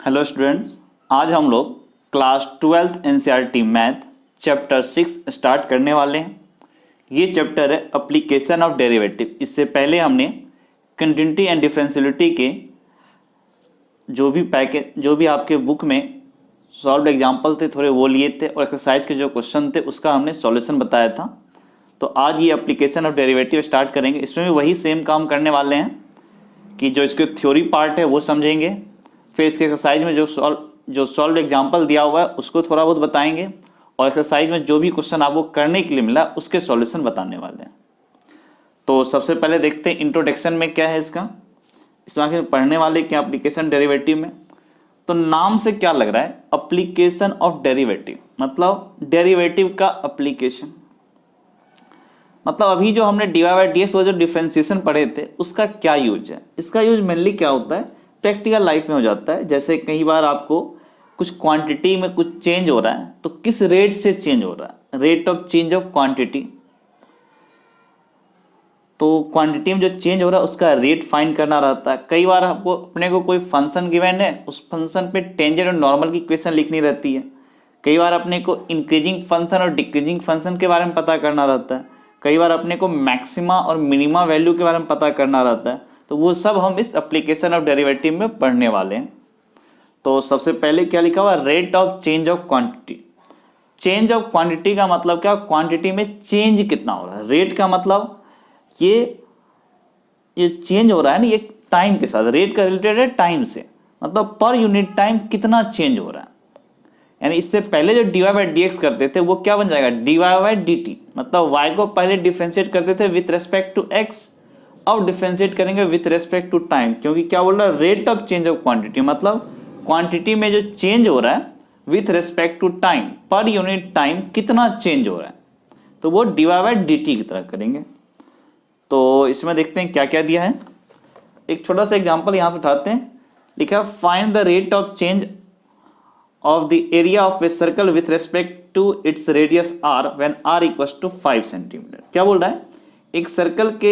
Hello students, आज हम लोग class 12th NCERT math chapter 6 start करने वाले हैं। ये चैप्टर है एप्लीकेशन ऑफ डेरिवेटिव। इससे पहले हमने कंटिन्यूटी एंड डिफरेंशियलिटी के जो भी आपके बुक में सॉल्व एग्जाम्पल थे थोड़े वो लिए थे और एक्सरसाइज के जो क्वेश्चन थे उसका हमने सॉल्यूशन बताया था। तो आज ये एप्लीकेशन ऑफ डेरिवेटिव स्टार्ट करेंगे। इसमें भी वही सेम काम करने वाले हैं कि जो इसके थ्योरी पार्ट है वो समझेंगे, फिर इसके एक्सरसाइज में जो सॉल्व एग्जाम्पल दिया हुआ है उसको थोड़ा बहुत बताएंगे और एक्सरसाइज में जो भी क्वेश्चन आपको करने के लिए मिला उसके सॉल्यूशन बताने वाले हैं। तो सबसे पहले देखते हैं इंट्रोडक्शन में क्या है इसमें आखिर पढ़ने वाले क्या एप्लीकेशन डेरिवेटिव में। तो नाम से क्या लग रहा है, एप्लीकेशन ऑफ डेरिवेटिव मतलब डेरिवेटिव का एप्लीकेशन। मतलब अभी जो हमने dy बाई डी एक्स जो डिफरेंशिएशन पढ़े थे उसका क्या यूज है। इसका यूज मेनली क्या होता है, प्रैक्टिकल लाइफ में हो जाता है। जैसे कई बार आपको कुछ क्वांटिटी में कुछ चेंज हो रहा है तो किस रेट से चेंज हो रहा है, rate of change of quantity. तो क्वांटिटी में जो चेंज हो रहा है उसका रेट फाइंड करना रहता है। कई बार आपको अपने को कोई फंक्शन गिवन है, उस फंक्शन पे टेंजेंट और नॉर्मल की इक्वेशन लिखनी रहती है। कई बार अपने को इंक्रीजिंग फंक्शन और डिक्रीजिंग फंक्शन के बारे में पता करना रहता है। कई बार अपने को मैक्सिमा और मिनिमा वैल्यू के बारे में पता करना रहता है। तो वो सब हम इस एप्लीकेशन ऑफ डेरिवेटिव में पढ़ने वाले हैं। तो सबसे पहले क्या लिखा हुआ, rate of change of quantity. Change of quantity का मतलब क्या, क्वांटिटी में चेंज कितना हो रहा है। रेट का मतलब ये चेंज हो रहा है ना, ये टाइम के साथ, रेट का रिलेटेड है टाइम से, मतलब पर यूनिट टाइम कितना चेंज हो रहा है। यानी इससे पहले जो dy बाई डी एक्स करते थे वो क्या बन जाएगा, dy बाई डी टी। मतलब y को पहले डिफरेंशिएट करते थे विथ रेस्पेक्ट टू x, अब डिफरेंशिएट करेंगे विथ रेस्पेक्ट टू टाइम। क्योंकि क्या बोल रहा है, rate of change of quantity मतलब क्वांटिटी में जो चेंज हो रहा है with respect to time, per unit time कितना चेंज हो रहा है, तो वो dy बाई डी टी की तरह करेंगे। तो इसमें देखते हैं क्या क्या दिया है। एक छोटा सा एग्जाम्पल यहां से उठाते हैं। लिखा find the rate of change of the area of a circle with respect to its radius r when r equals to 5 centimetre. क्या बोल रहा है, एक सर्कल के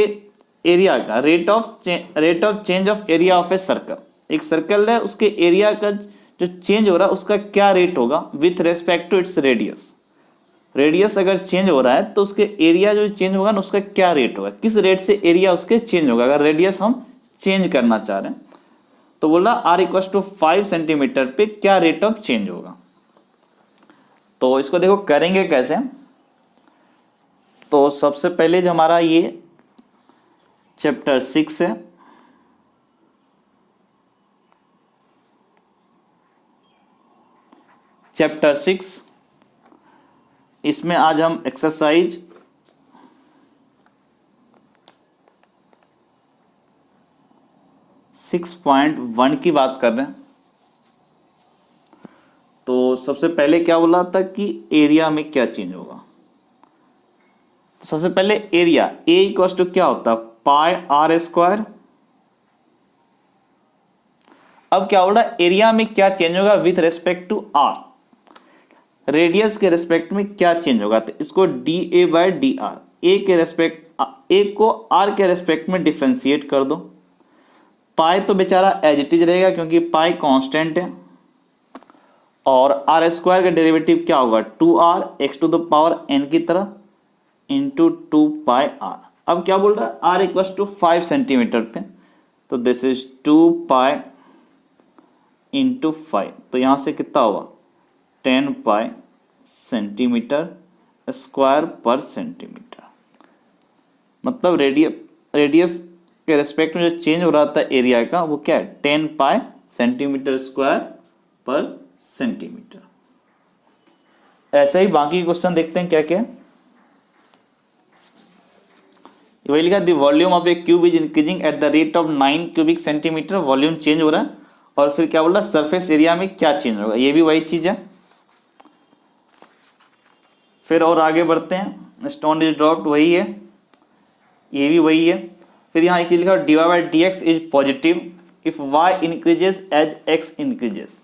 एरिया का rate of change of area of a circle. एक circle है, उसके एरिया का जो चेंज हो रहा है उसका क्या रेट होगा with respect to its radius. Radius अगर चेंज हो रहा है तो उसके एरिया जो चेंज होगा ना उसका क्या रेट होगा, किस रेट से एरिया उसके चेंज होगा अगर रेडियस हम चेंज करना चाह रहे हैं। तो बोला r इक्वल टू 5 सेंटीमीटर पे क्या रेट ऑफ चेंज होगा। तो इसको देखो करेंगे कैसे। तो सबसे पहले जो हमारा ये चैप्टर 6 है, चैप्टर 6, इसमें आज हम एक्सरसाइज 6.1 की बात कर रहे हैं। तो सबसे पहले क्या बोला था कि एरिया में क्या चेंज होगा। तो सबसे पहले एरिया ए इक्वल टू क्या होता है, पाई आर स्क्वायर। अब क्या बोल रहा है, एरिया में क्या चेंज होगा with respect to r, radius के रेस्पेक्ट में क्या चेंज होगा। तो इसको d a by d r, a के रेस्पेक्ट, ए को आर के रेस्पेक्ट में डिफरेंशिएट कर दो। पाई तो बेचारा एज इट इज रहेगा क्योंकि पाई कांस्टेंट है, और आर स्क्वायर का डेरिवेटिव क्या होगा, 2r x to the power n की तरह इंटू 2 पाई आर। अब क्या बोल रहा है, r इक्वल टू 5 सेंटीमीटर पे, तो दिस इज 2 पाई इंटू 5। तो यहां से कितना होगा, 10 पाई सेंटीमीटर स्क्वायर पर सेंटीमीटर। मतलब रेडियस के रेस्पेक्ट में जो चेंज हो रहा था एरिया का वो क्या है, 10 पाई सेंटीमीटर स्क्वायर पर सेंटीमीटर। ऐसे ही बाकी क्वेश्चन देखते हैं क्या क्या। वही लिखा, the volume of A cube is increasing at the rate of 9 cubic centimetre. Volume change हो रहा है। और फिर क्या बोल रहा है, सरफेस एरिया में क्या चेंज होगा, ये भी वही चीज है। फिर और आगे बढ़ते हैं, स्टोन इज ड्रॉप्ड, वही है, ये भी वही है। फिर यहाँ एक चीज लिखा, dy by d x is positive if y increases as x increases.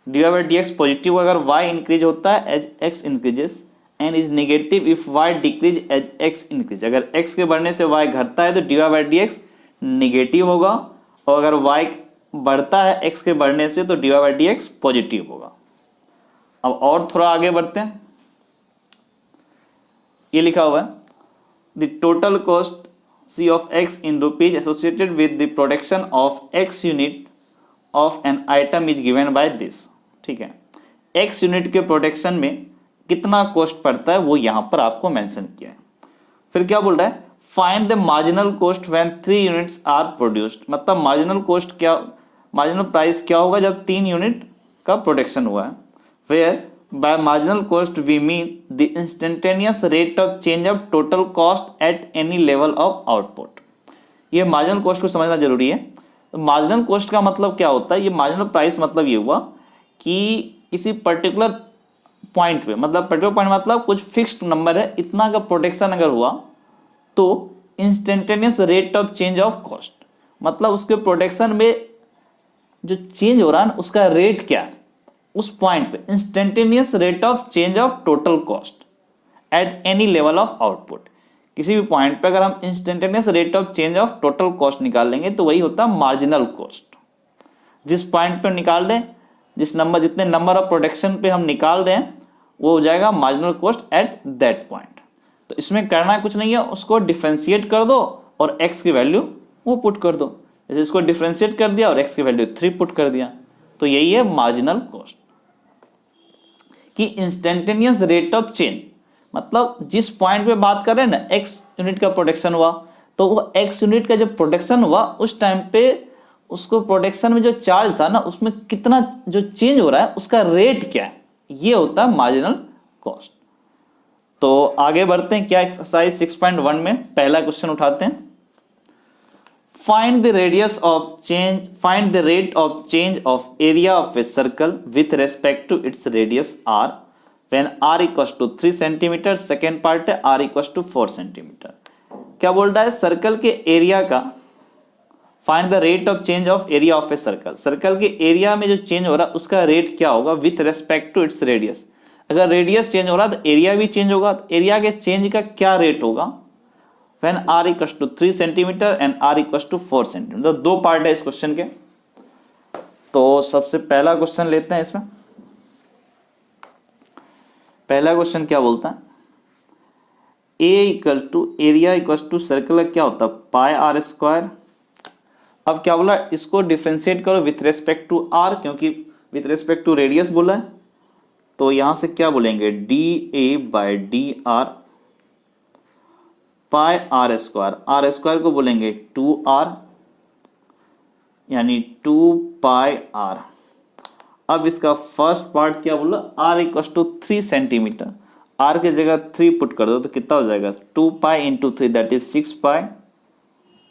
dy by d x positive अगर y इंक्रीज होता है as x increases, and is negative if y decrease as x increase. अगर x के बढ़ने से y घटता है तो dy by d x negative होगा, और अगर y बढ़ता है x के बढ़ने से तो dy by d x positive होगा। अब और थोड़ा आगे बढ़ते हैं, ये लिखा हुआ है the total cost C of x in rupees associated with the production of x unit of an item is given by this। ठीक है, x यूनिट के प्रोडक्शन में कितना कॉस्ट पड़ता है वो यहां पर आपको मेंशन किया है। फिर क्या बोल रहा है, find the marginal cost when 3 units are produced. मतलब मार्जिनल कॉस्ट क्या, मार्जिनल प्राइस क्या होगा जब 3 यूनिट का प्रोडक्शन हुआ है। Where by marginal cost we mean the instantaneous rate of change of total cost at any level of output. ये marginal cost को समझना जरूरी है। तो मार्जिनल कॉस्ट का मतलब क्या होता है, ये मार्जिनल प्राइस मतलब ये हुआ कि किसी पर्टिकुलर पॉइंट पे, मतलब पर्टिकुलर पॉइंट मतलब कुछ फिक्स्ड नंबर है, इतना का प्रोडक्शन अगर हुआ तो instantaneous rate of change of cost, मतलब उसके प्रोडक्शन में जो चेंज हो रहा है उसका रेट क्या है उस पॉइंट पे, instantaneous rate of change of total cost at any level of output. किसी भी पॉइंट पे अगर हम instantaneous rate of change of total cost निकाल लेंगे तो वही होता है मार्जिनल कॉस्ट। जिस पॉइंट पे निकाल रहे हैं, जिस नंबर, जितने नंबर ऑफ प्रोडक्शन पे हम निकाल रहे हैं वो हो जाएगा marginal cost at that point. तो इसमें करना कुछ नहीं है, उसको डिफरेंशिएट कर दो और x की वैल्यू वो पुट कर दो। जैसे इसको डिफरेंशिएट कर दिया और x की वैल्यू 3 पुट कर दिया, तो यही है मार्जिनल कॉस्ट कि इंस्टेंटेनियस रेट ऑफ चेंज, मतलब जिस पॉइंट पे बात कर रहे हैं ना x यूनिट का प्रोडक्शन हुआ, तो वो x यूनिट का जब प्रोडक्शन हुआ उस टाइम पे उसको प्रोडक्शन में जो चार्ज था ना उसमें कितना जो चेंज हो रहा है उसका रेट क्या है, ये होता है मार्जिनल कॉस्ट। तो आगे बढ़ते हैं, क्या एक्सरसाइज 6.1 में पहला क्वेश्चन उठाते हैं। Find the radius of change, find the rate of change of area of a circle with respect to its radius r when r equals to 3 centimetre. Second part है r इक्वल्स टू 4 सेंटीमीटर। क्या बोल रहा है, circle के area का find the rate of change of area of a circle. Circle के area में जो चेंज हो रहा है उसका रेट क्या होगा with respect to its radius. अगर रेडियस चेंज हो रहा है तो एरिया भी चेंज होगा, तो एरिया के चेंज का क्या रेट होगा when r equals to 3 centimetre and r equals to 4 centimetre. तो दो पार्ट है इस क्वेश्चन के। तो सबसे पहला क्वेश्चन लेते हैं। इसमें पहला क्वेश्चन क्या बोलता है, a equal to area equals to circle क्या होता है पाई r स्क्वायर। अब क्या बोला, इसको डिफरेंशिएट करो विथ रेस्पेक्ट टू r, क्योंकि विथ रेस्पेक्ट टू रेडियस बोला है, तो यहां से क्या बोलेंगे dA by d are pi r square. r square को बोलेंगे 2r यानी 2 पाई r। अब इसका फर्स्ट पार्ट क्या बोला, r equal to 3 centimetre, r की जगह 3 पुट कर दो तो कितना हो जाएगा 2 pi into 3 that is 6 pi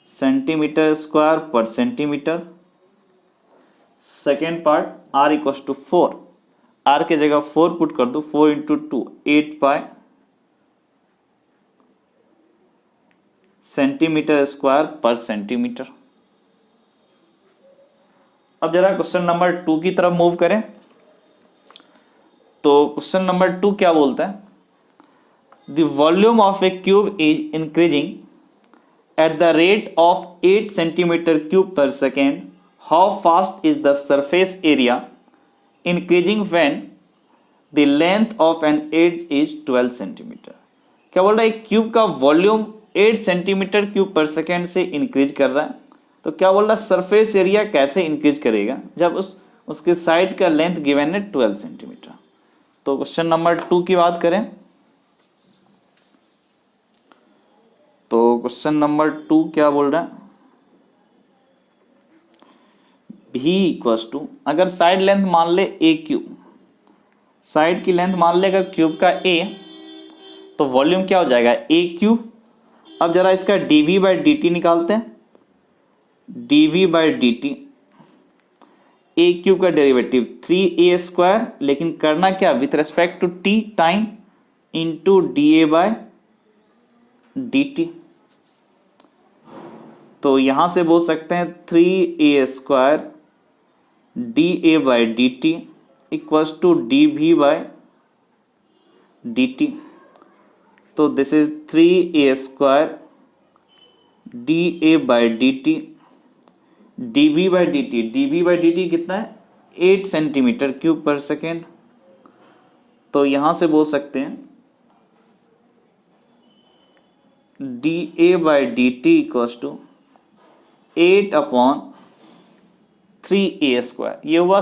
centimetre square पर centimetre. Second part r equal to 4, r की जगह 4 पुट कर दो, 4 इंटू 2 8 पाई सेंटीमीटर स्क्वायर पर सेंटीमीटर। अब जरा क्वेश्चन नंबर 2 की तरफ मूव करें। तो क्वेश्चन नंबर 2 क्या बोलता है, the volume of A cube is increasing at the rate of 8 centimeter cube per second. How fast is the surface area increasing when the length of an edge is 12 centimeter? क्या बोल रहा है, cube का volume 8 centimetre cube पर second से increase कर रहा है, तो क्या बोल रहा है सरफेस एरिया कैसे इंक्रीज करेगा जब उसके साइड का लेंथ गिवन है 12 सेंटीमीटर। तो क्वेश्चन नंबर 2 की बात करें तो क्वेश्चन नंबर 2 क्या बोल रहा है, v इक्वल्स टू, अगर साइड लेंथ मान ले a क्यूब, साइड की लेंथ मान ले अगर क्यूब का a, तो वॉल्यूम क्या हो जाएगा a क्यूब। अब जरा इसका dv बाई डी टी निकालते हैं, dv by D t, a cube का डेरिवेटिव 3a स्क्वायर, लेकिन करना क्या with respect to t time into da by D t. तो यहां से बोल सकते हैं 3a square da by D T equals to dv by D t. तो this is 3a square da by D t dV/dt कितना है 8 centimetre cube पर सेकेंड। तो यहां से बोल सकते हैं dA/dt इक्वल्स टू 8/3a²। ये हुआ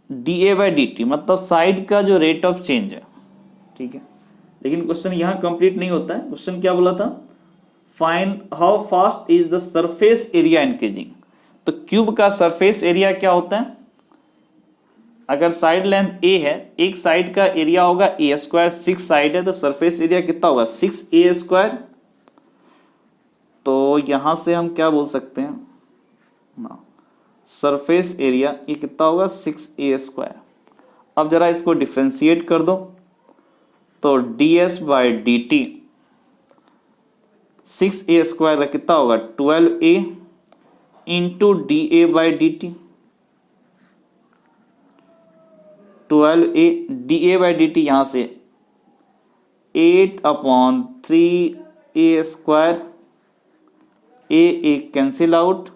dA/dt, मतलब साइड का जो रेट ऑफ चेंज है, ठीक है। लेकिन क्वेश्चन यहां कंप्लीट नहीं होता है। क्वेश्चन क्या बोला था, find how fast is the surface area increasing. तो क्यूब का सरफेस एरिया क्या होता है, अगर साइड लेंथ a है, एक साइड का एरिया होगा a², 6 साइड है तो सरफेस एरिया कितना होगा 6a²। तो यहां से हम क्या बोल सकते हैं ना, सरफेस एरिया ये कितना होगा 6a²। अब जरा इसको डिफरेंशिएट कर दो, तो ds/dt 6a² का कितना होगा 12a into dA/dt, 12a dA/dt यहां से 8/3a², a कैंसिल आउट,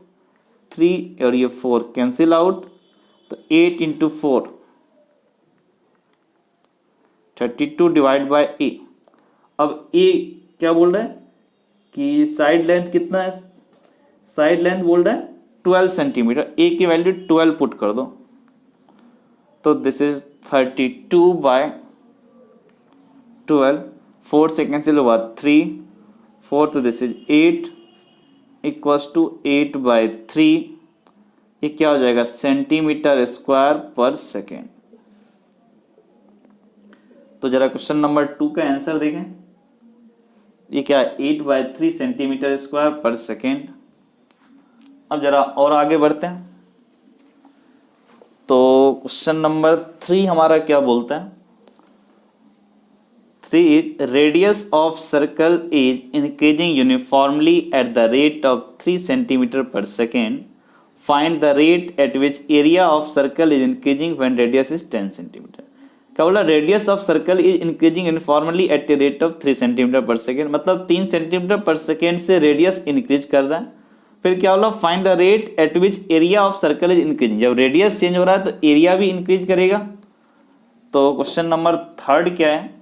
3 और ये 4 कैंसिल आउट, तो 8 इंटू 4 32 डिवाइड बाय a। अब a क्या बोल रहा है कि साइड लेंथ कितना है, साइड लेंथ बोल रहा है 12 सेंटीमीटर, a की वैल्यू 12 पुट कर दो, तो दिस इज 32/12, 4 से कैंसिल हुआ 3, 4 तो दिस इज 8 इक्वल्स टू 8/3, ये क्या हो जाएगा सेंटीमीटर स्क्वायर पर सेकेंड। तो जरा क्वेश्चन नंबर 2 का आंसर देखें, ये क्या है 8/3 सेंटीमीटर स्क्वायर पर सेकेंड। अब जरा और आगे बढ़ते हैं, तो क्वेश्चन नंबर 3 हमारा क्या बोलता है, 3 radius of circle is increasing uniformly at the rate of 3 centimetre per second, find the rate at which area of circle is increasing when radius is 10 centimetre. क्या बोला, radius of circle is increasing uniformly at the rate of 3 centimetre per second, मतलब 3 centimetre per second से radius increase कर रहा है। फिर क्या बोला, find the rate at which area of circle is increasing, जब रेडियस चेंज हो रहा है तो एरिया भी इंक्रीज करेगा। तो क्वेश्चन नंबर 3 क्या है,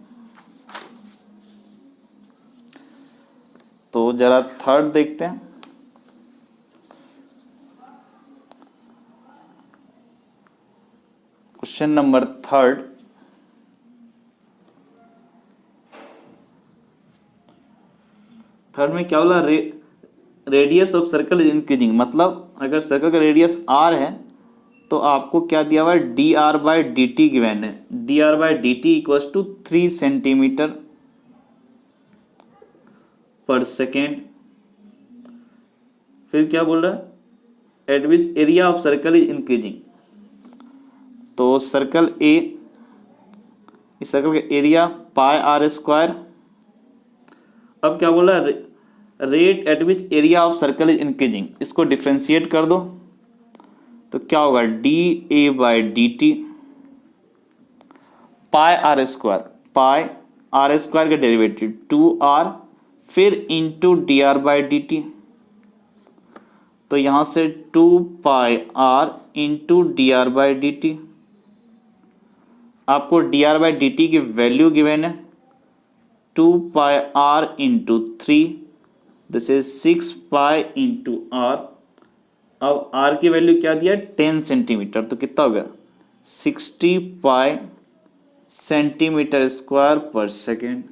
तो जरा 3 देखते हैं। क्वेश्चन नंबर 3 में क्या बोला, radius of circle is increasing, मतलब अगर सर्कल का रेडियस r है तो आपको क्या दिया हुआ है dr/dt गिवन है, dr/dt equals to 3 centimetre per second. फिर क्या बोल रहा है, eight which area of circle is increasing, तो सर्कल ए, इस सर्कल का एरिया πr²। अब क्या बोल रहा है, rate at which area of circle is increasing, इसको डिफरेंशिएट कर दो, तो क्या होगा dA/dt πr², πr² का डेरिवेटिव 2r, फिर इंटू dr/dt, तो यहां से 2πr इंटू dr/dt। आपको dr/dt की वैल्यू गिवन है 2πr into 3, this is 6π into r। अब r की वैल्यू क्या दिया 10 सेंटीमीटर, तो कितना होगा 60π centimetre square per second.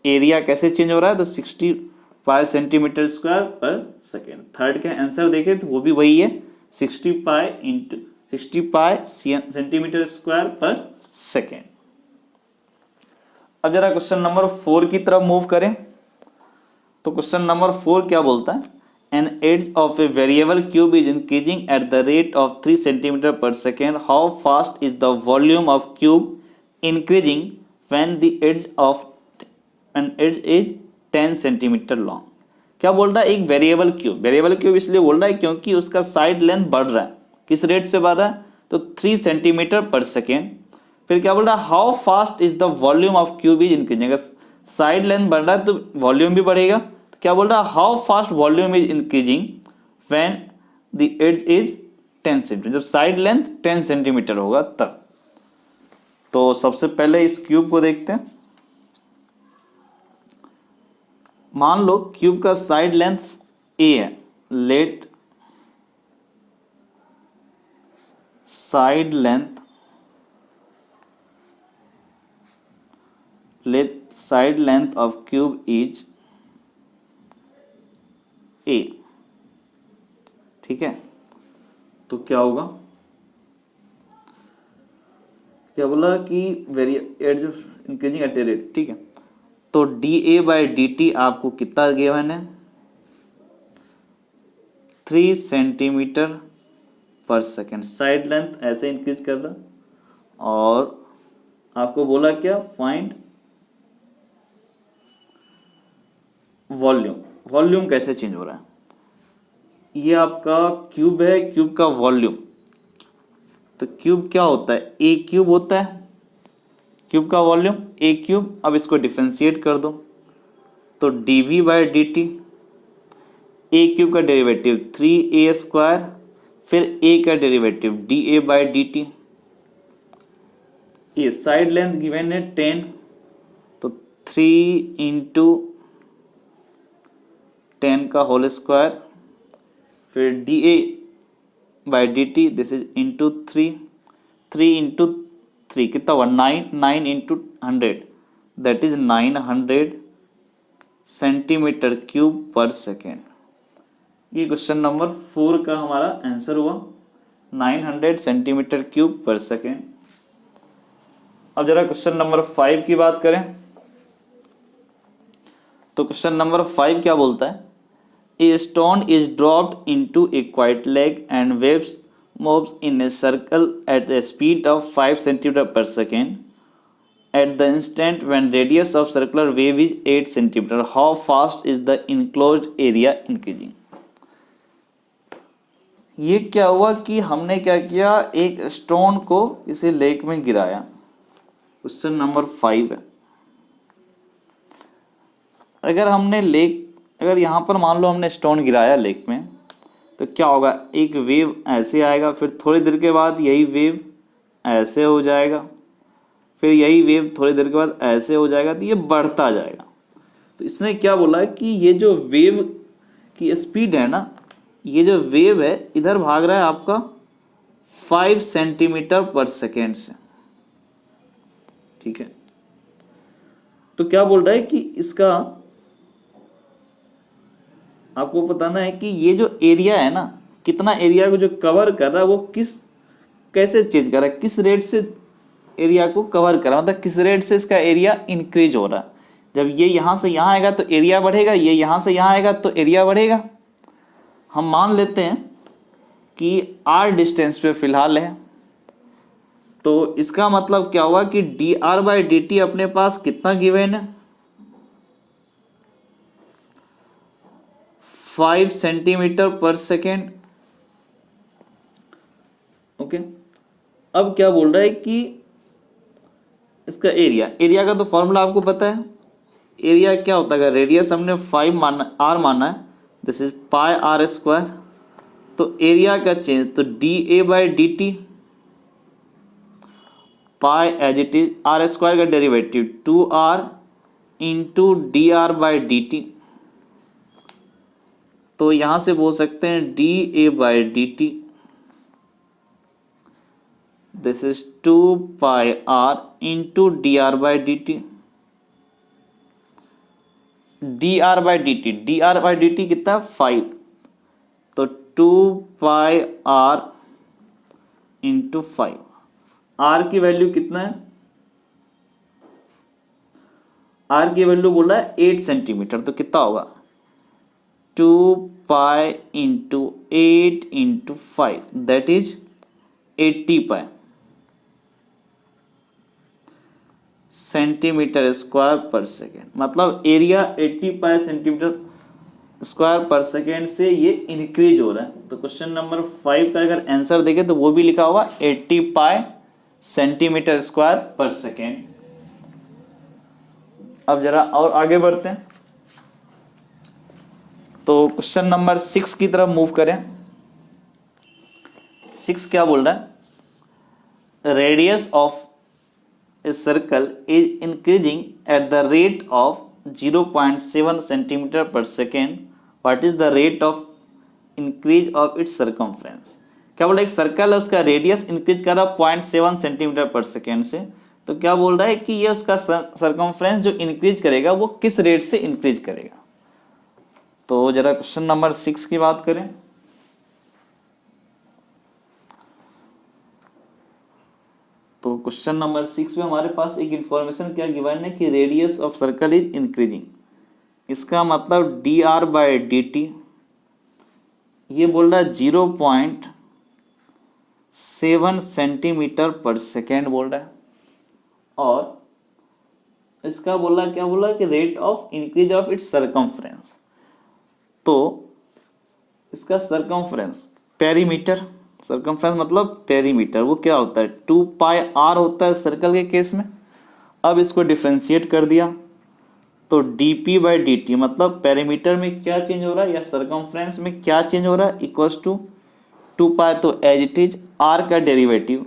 Area कैसे चेंज हो रहा है, तो 60π सेंटीमीटर स्क्वायर पर सेकेंड। 3 का आंसर देखें तो वो भी वही है 60π into 60π centimetre square per second. अब जरा क्वेश्चन नंबर 4 की तरफ मूव करें, तो क्वेश्चन नंबर 4 क्या बोलता है, an edge of a variable cube is increasing at the rate of 3 centimetre per second, how fast is the volume of cube increasing when the edge of an edge is 10 centimetre long. क्या बोल रहा है, एक variable cube इसलिए बोल रहा है क्योंकि उसका साइड लेंथ बढ़ रहा है, किस रेट से बढ़ रहा है, तो 3 सेंटीमीटर पर सेकेंड। फिर क्या बोल रहा है, how fast is the volume of cube is increasing, अगर साइड लेंथ बढ़ रहा है तो वॉल्यूम भी बढ़ेगा। तो क्या बोल रहा है, how fast volume is increasing when the edge is 10 centimetre, जब साइड लेंथ 10 सेंटीमीटर होगा तब। तो सबसे पहले इस क्यूब को देखते हैं। मान लो क्यूब का साइड लेंथ a है, let side length of cube is a, ठीक है। तो क्या होगा, क्या बोला कि edge increasing at a rate, ठीक है। तो dA/dt आपको कितना गिवन है, 3 centimetre per second. Side length ऐसे इंक्रीज कर रहा और आपको बोला क्या, फाइंड वॉल्यूम। वॉल्यूम कैसे चेंज हो रहा है, ये आपका क्यूब है, क्यूब का वॉल्यूम। तो क्यूब क्या होता है, ए क्यूब होता है, क्यूब का वॉल्यूम ए क्यूब। अब इसको डिफरेंशिएट कर दो तो dV/dt, ए क्यूब का डेरिवेटिव 3a², फिर ए का डेरिवेटिव dA/dt। ये साइड लेंथ गिवन है 10, तो 3 इंटू 10 का होल स्क्वायर, फिर dA/dt, this is into 3 into 3 कितना हुआ 9 into 100, that is 900 centimetre cube पर सेकेंड। ये क्वेश्चन नंबर 4 का हमारा आंसर हुआ, 900 सेंटीमीटर क्यूब पर सेकेंड। अब जरा क्वेश्चन नंबर 5 की बात करें तो क्वेश्चन नंबर 5 क्या बोलता है, a stone is dropped into A quite lake and waves moves in a circle at a speed of 5 centimeter per second. At the instant when radius of circular wave is 8 centimeter, how fast is the enclosed area increasing? ये क्या हुआ कि हमने क्या किया, एक stone को इसे लेक में गिराया। क्वेश्चन नंबर 5 है, अगर यहाँ पर मान लो हमने स्टोन गिराया लेक में, तो क्या होगा, एक वेव ऐसे आएगा, फिर थोड़ी देर के बाद यही वेव ऐसे हो जाएगा, फिर यही वेव थोड़ी देर के बाद ऐसे हो जाएगा, तो ये बढ़ता जाएगा। तो इसने क्या बोला कि ये जो वेव की स्पीड है ना, ये जो वेव है इधर भाग रहा है आपका 5 सेंटीमीटर पर सेकेंड से, ठीक है। तो क्या बोल रहा है कि इसका आपको बताना है कि ये जो एरिया है ना, कितना एरिया को जो कवर कर रहा है वो कैसे चेंज कर रहा है, किस रेट से एरिया को कवर कर रहा है, मतलब किस रेट से इसका एरिया इंक्रीज हो रहा है। जब ये यहाँ से यहाँ आएगा तो एरिया बढ़ेगा, ये यहाँ से यहाँ आएगा तो एरिया बढ़ेगा। हम मान लेते हैं कि r डिस्टेंस पे फिलहाल है, तो इसका मतलब क्या हुआ कि dr/dt अपने पास कितना गिवन है, 5 सेंटीमीटर पर सेकेंड, ओके। अब क्या बोल रहा है कि इसका एरिया का तो फॉर्मूला आपको पता है, एरिया क्या होता है, रेडियस हमने 5 r माना है, दिस इज पाई r²। तो एरिया का चेंज, तो dA/dt pi as it is, r² का डेरिवेटिव 2r इंटू dr/dt। तो यहां से बोल सकते हैं dA/dt, this is 2 pi r into dr/dt। dr/dt कितना 5, तो 2 पाई r इंटू 5। r की वैल्यू कितना है, r की वैल्यू बोल रहा है 8 सेंटीमीटर, तो कितना होगा 2 pi into 8 into 5, that is 80 pi centimetre square per second. मतलब एरिया 80 पाई सेंटीमीटर स्क्वायर पर सेकेंड से ये इंक्रीज हो रहा है। तो क्वेश्चन नंबर 5 का अगर आंसर देखें तो वो भी लिखा हुआ 80 पाई सेंटीमीटर स्क्वायर पर सेकेंड। अब जरा और आगे बढ़ते हैं, तो क्वेश्चन नंबर 6 की तरफ मूव करें। 6 क्या बोल रहा है, radius of a circle is increasing at the rate of 0.7 centimetre per second, what is the rate of increase of its circumference. क्या बोल रहा है, एक सर्कल है उसका रेडियस इंक्रीज कर रहा है 0.7 सेंटीमीटर पर सेकेंड से, तो क्या बोल रहा है कि ये उसका सर्कमफ्रेंस जो इंक्रीज करेगा वो किस रेट से इंक्रीज करेगा। तो जरा क्वेश्चन नंबर 6 की बात करें। तो क्वेश्चन नंबर 6 में हमारे पास एक इंफॉर्मेशन क्या गिवन है कि radius of circle is increasing. इसका मतलब D r by D t, ये बोल रहा है 0.7 सेंटीमीटर पर सेकेंड बोल रहा है, और इसका बोला क्या बोला कि rate of increase of its circumference. तो इसका सर्कमफ्रेंस पेरीमीटर, सर्कमफ्रेंस मतलब पेरीमीटर, वो क्या होता है 2 पाई आर होता है सर्कल के केस में। अब इसको डिफ्रेंशिएट कर दिया तो D p by D T मतलब पेरीमीटर में क्या चेंज हो रहा है या सर्कमफ्रेंस में क्या चेंज हो रहा है, इक्वल्स टू 2 पाई, तो एज इट इज आर का derivative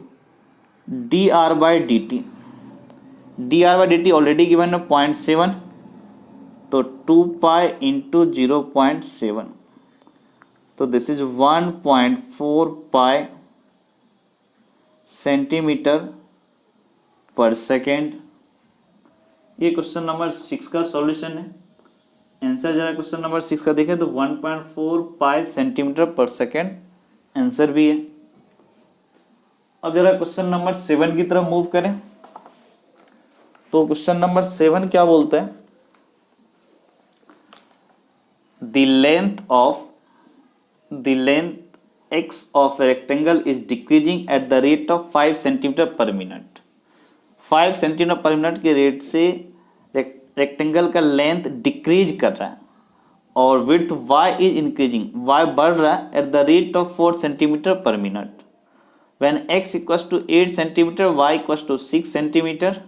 D r by D t, D r by D T already given है 0.7, तो 2 पाई इंटू 0.7, तो this is 1.4 pi centimetre per second. ये क्वेश्चन नंबर 6 का सॉल्यूशन है। आंसर जरा question number 6 का देखें तो 1.4 पाई सेंटीमीटर पर सेकेंड आंसर भी है। अब जरा क्वेश्चन नंबर 7 की तरफ मूव करें। तो क्वेश्चन नंबर 7 क्या बोलता है, the length x of a rectangle is decreasing at the rate of 5 centimetre per minute. 5 centimetre per minute के रेट से रेक्टेंगल का लेंथ डिक्रीज कर रहा है और width y is increasing, y बढ़ रहा है at the rate of 4 centimetre per minute. When x equals to 8 centimetre, y equals to 6 centimetre,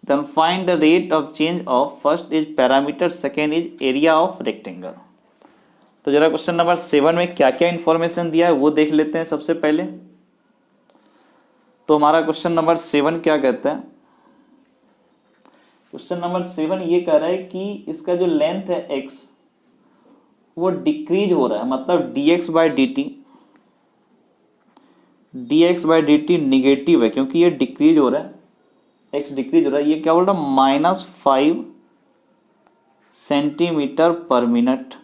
then find the rate of change of first is parameter, second is area of rectangle। तो जरा question number 7 में क्या क्या information दिया है वो देख लेते हैं सबसे पहले। तो हमारा क्वेश्चन नंबर 7 क्या कहता है, क्वेश्चन नंबर 7 ये कह रहा है कि इसका जो लेंथ है x वो डिक्रीज हो रहा है, मतलब dx by D T, dx by D T negative है क्योंकि ये डिक्रीज हो रहा है, x डिक्रीज हो रहा है। ये क्या बोल रहा है -5 सेंटीमीटर पर मिनट।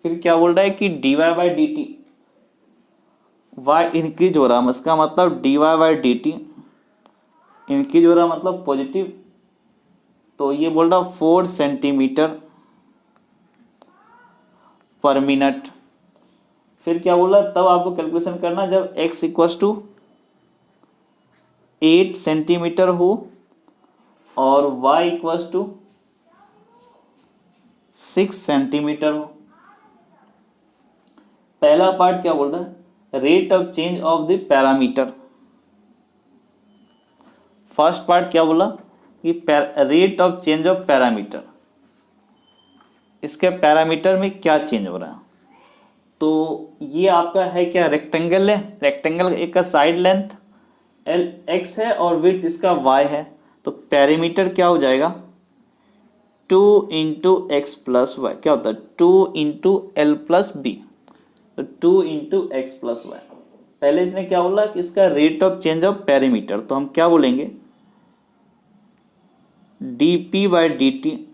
फिर क्या बोल रहा है कि dy by D T y increase हो रहा है, इसका मतलब dy by D T increase हो रहा है मतलब पॉजिटिव, तो ये बोल रहा 4 सेंटीमीटर पर मिनट। फिर क्या बोला, तब आपको कैलकुलेशन करना जब x इक्वल्स टू 8 सेंटीमीटर हो और y इक्वल्स टू 6 सेंटीमीटर हो। पहला पार्ट क्या बोल रहा है, rate of change of the parameter. First part क्या बोला कि rate of change of parameter, इसके पैरामीटर में क्या चेंज हो रहा है। तो ये आपका है क्या, रेक्टेंगल है, रेक्टेंगल एक का साइड लेंथ एल एक्स है और विड्थ इसका वाई है, तो पैरामीटर क्या हो जाएगा 2 इंटू एक्स प्लस वाई, क्या होता है 2 इंटू एल प्लस बी, तो 2 इंटू एक्स प्लस वाई। पहले इसने क्या बोला कि इसका rate of change of parameter, तो हम क्या बोलेंगे d p by D t,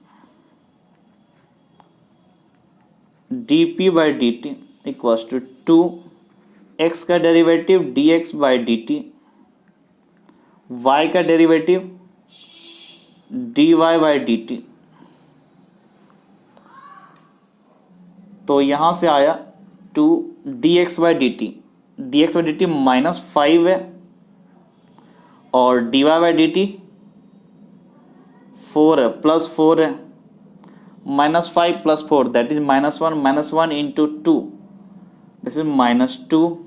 d p by D T equals to 2 x का derivative d x by D t, y का derivative d y by D t. तो यहां से आया 2 d x by D t, d x by D t -5 है और d y by D t 4 है, +4 है, -5 + 4 that is -1, -1 into 2 this is -2,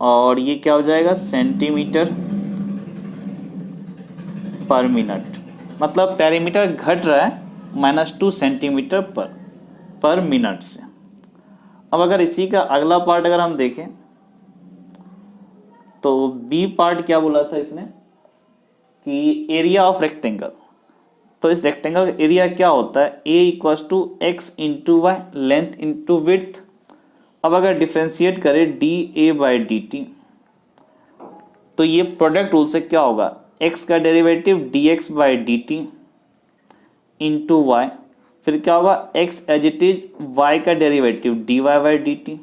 और ये क्या हो जाएगा सेंटीमीटर पर मिनट, मतलब पैरामीटर घट रहा है -2 सेंटीमीटर पर मिनट से। अब अगर इसी का अगला पार्ट अगर हम देखें तो बी पार्ट क्या बोला था इसने कि एरिया ऑफ रेक्टेंगल। तो इस रेक्टेंगल का एरिया क्या होता है, a equals to x into y, length into width. अब अगर डिफ्रेंशिएट करें d a by D t, तो ये प्रोडक्ट रूल से क्या होगा, एक्स का derivative d x by D t into y, फिर क्या होगा x as it is, y का derivative d y by D t,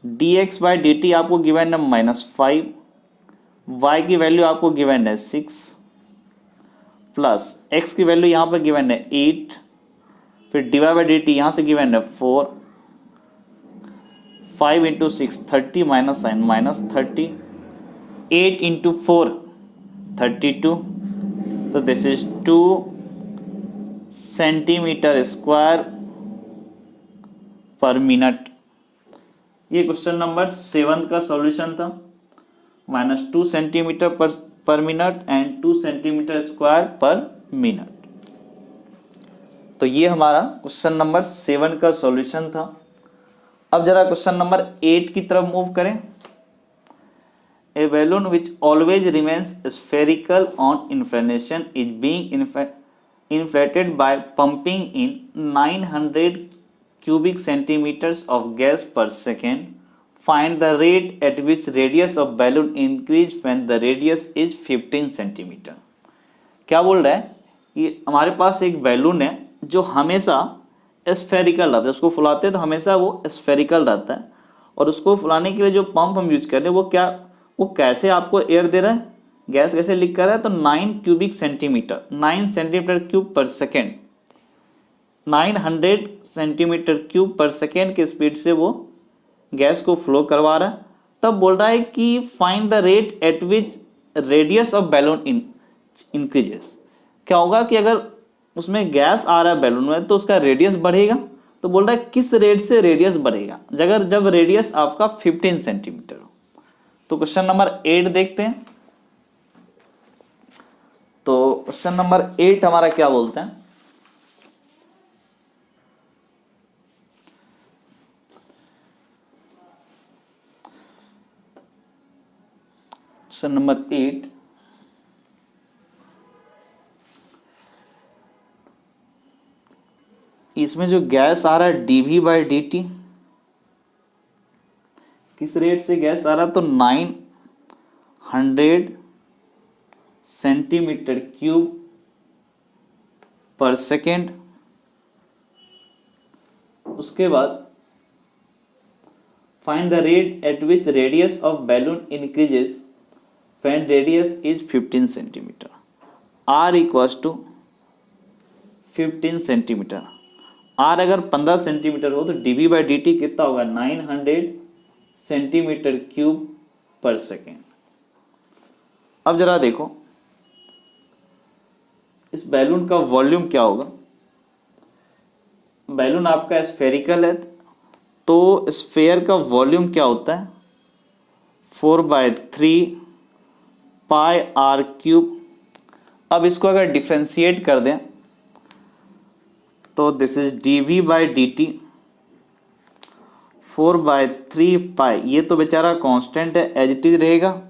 d x by D t आपको गिवन है -5, वाई की वैल्यू आपको गिवन है 6, प्लस एक्स की वैल्यू यहाँ पर गिवन है 8, फिर d y by D t यहाँ से गिवन है 4, 5 इंटू 6 30 माइनस साइन -30, 8 इंटू 4 32, तो दिस इज 2 सेंटीमीटर स्क्वायर पर मिनट। ये क्वेश्चन नंबर 7 का सॉल्यूशन था, -2 centimetre per minute and 2 centimetre square पर मिनट। तो ये हमारा क्वेश्चन नंबर 7 का सॉल्यूशन था। अब जरा क्वेश्चन नंबर 8 की तरफ मूव करें। A balloon which always remains spherical on inflation is being inflated by pumping in 900 cubic centimeters of gas per second. Find the rate at which radius of balloon increase when the radius is 15 centimeter. क्या बोल रहा है कि हमारे पास एक balloon है जो हमेशा स्फेरिकल रहता है, उसको फुलाते हैं तो हमेशा वो स्फेरिकल रहता है, और उसको फुलाने के लिए जो पंप हम यूज कर रहे हैं वो कैसे आपको एयर दे रहा है, गैस कैसे लीक कर रहा है, तो 9 क्यूबिक सेंटीमीटर, 9 सेंटीमीटर क्यूब पर सेकेंड, 900 सेंटीमीटर क्यूब पर सेकेंड के स्पीड से वो गैस को फ्लो करवा रहा है। तब बोल रहा है कि find the rate at which radius of balloon increases. क्या होगा कि अगर उसमें गैस आ रहा है बैलून में तो उसका रेडियस बढ़ेगा, तो बोल रहा है किस रेट से रेडियस बढ़ेगा, जब रेडियस आपका 15 सेंटीमीटर हो। तो क्वेश्चन नंबर 8 देखते हैं। तो क्वेश्चन नंबर 8 हमारा क्या बोलते हैं, क्वेश्चन नंबर 8, इसमें जो गैस आ रहा है dV बाई डी टी, किस रेट से गैस आ रहा है, तो 900 सेंटीमीटर क्यूब पर सेकेंड। उसके बाद find the rate at which radius of balloon increases when radius is 15 centimetre. R equals to 15 centimetre, r अगर 15 सेंटीमीटर हो तो डीवी बाई डी टी कितना होगा, 900 सेंटीमीटर क्यूब पर सेकेंड। अब जरा देखो इस बैलून का वॉल्यूम क्या होगा। बैलून आपका स्फेरिकल है तो स्फेयर का वॉल्यूम क्या होता है, 4/3 पाई आर क्यूब। अब इसको अगर डिफरेंशिएट कर दें तो this is dv by D t, 4/3 pi, ये तो बेचारा कांस्टेंट है, एज इट इज रहेगा।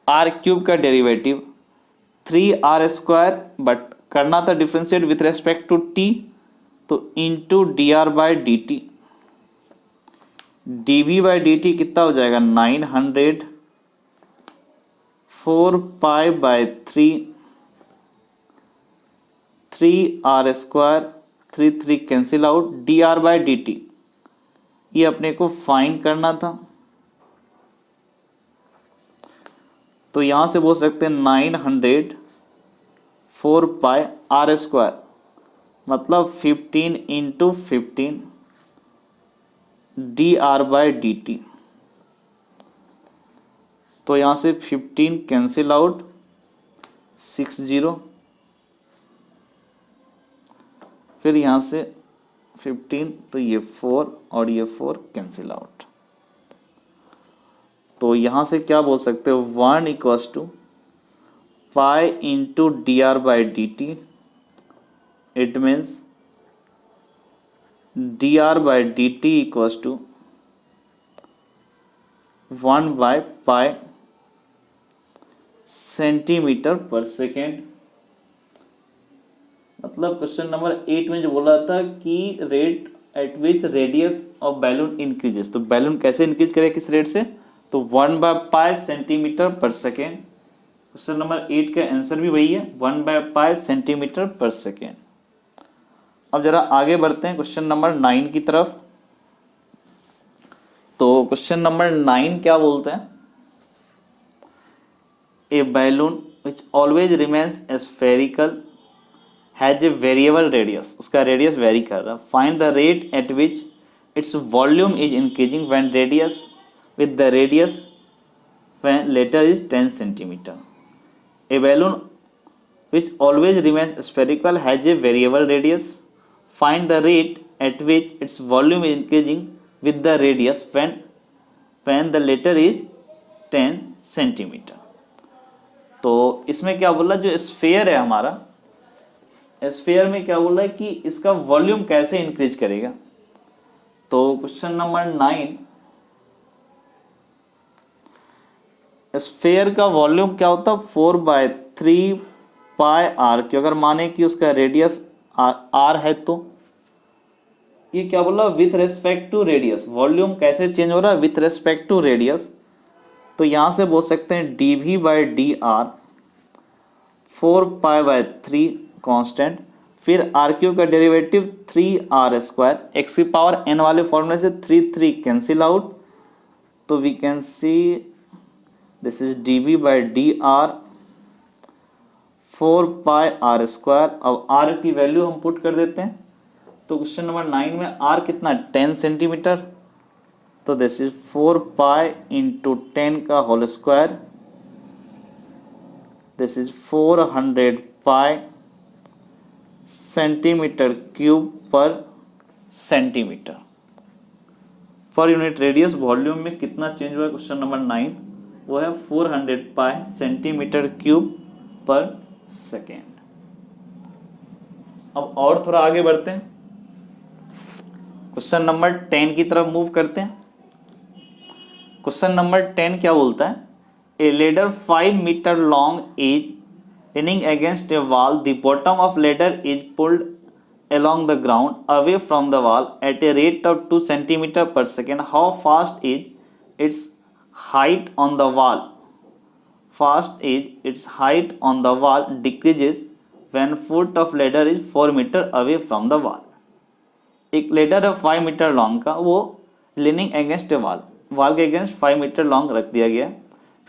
आर क्यूब का डेरिवेटिव 3r², बट करना था differentiate with respect to t, तो into dr by D t, dv by D t कितना हो जाएगा 900, 4π/3, 3r², 3 cancel out, dr by D t ये अपने को फाइंड करना था। तो यहां से बोल सकते हैं 900 4πr², मतलब 15 into 15 dr by D t. तो यहां से 15 कैंसिल आउट, 60, फिर यहां से 15, तो ये 4 और ये 4 कैंसिल आउट। तो यहां से क्या बोल सकते हो, 1 equals to pi into dr by D t, it means dr by D T equals to 1/π centimetre per second. मतलब क्वेश्चन नंबर 8 में जो बोला था कि rate at which radius of balloon increases, तो बैलून कैसे इंक्रीज करे किस रेट से, तो 1/π centimetre per second. Question number 8 का आंसर भी वही है, 1/π सेंटीमीटर पर सेकेंड। अब जरा आगे बढ़ते हैं क्वेश्चन नंबर 9 की तरफ। तो क्वेश्चन नंबर 9 क्या बोलते हैं, a balloon which always remains spherical has a variable radius, उसका रेडियस वेरी कर रहा है, find the rate at which its volume is increasing when radius with the radius when latter is 10 centimetre. A balloon which always remains spherical has a variable radius, find the rate at which its volume is increasing with the radius when the latter is 10 centimetre. तो इसमें क्या बोला, जो sphere है हमारा, sphere में क्या बोला है कि इसका वॉल्यूम कैसे इंक्रीज करेगा। तो क्वेश्चन नंबर 9, स्फीयर का वॉल्यूम क्या होता है 4/3 पाई आर क्यू। अगर माने कि उसका रेडियस आर है तो ये क्या बोला, with respect to radius volume कैसे चेंज हो रहा है, विथ रेस्पेक्ट टू रेडियस। तो यहां से बोल सकते हैं dv/dr 4π/3 कांस्टेंट, फिर आर क्यू का डेरिवेटिव 3r², एक्स की पावर n वाले फॉर्मूले से 3 कैंसिल आउट, तो we can see this is dv/dr 4πr²। अब r की वैल्यू हम पुट कर देते हैं, तो क्वेश्चन नंबर 9 में r कितना 10 सेंटीमीटर, तो दिस इज 4π इंटू 10 का whole square, this is 400 pi centimetre cube per centimetre. For unit radius volume में कितना चेंज हुआ है क्वेश्चन नंबर 9, वो है 400 पाई सेंटीमीटर क्यूब पर सेकेंड। अब और थोड़ा आगे बढ़ते हैं, क्वेश्चन नंबर 10 की तरफ मूव करते हैं। क्वेश्चन नंबर 10 क्या बोलता है, a ladder 5 metre long is leaning against a wall, the bottom of ladder is pulled along the ground away from the wall at a rate of 2 centimeter per second. How fast is its height on the wall? Fast is its height on the wall decreases when foot of ladder is 4 meter away from the wall. एक ladder है 5 metre long का, वो leaning against ए wall के against 5 metre long रख दिया गया।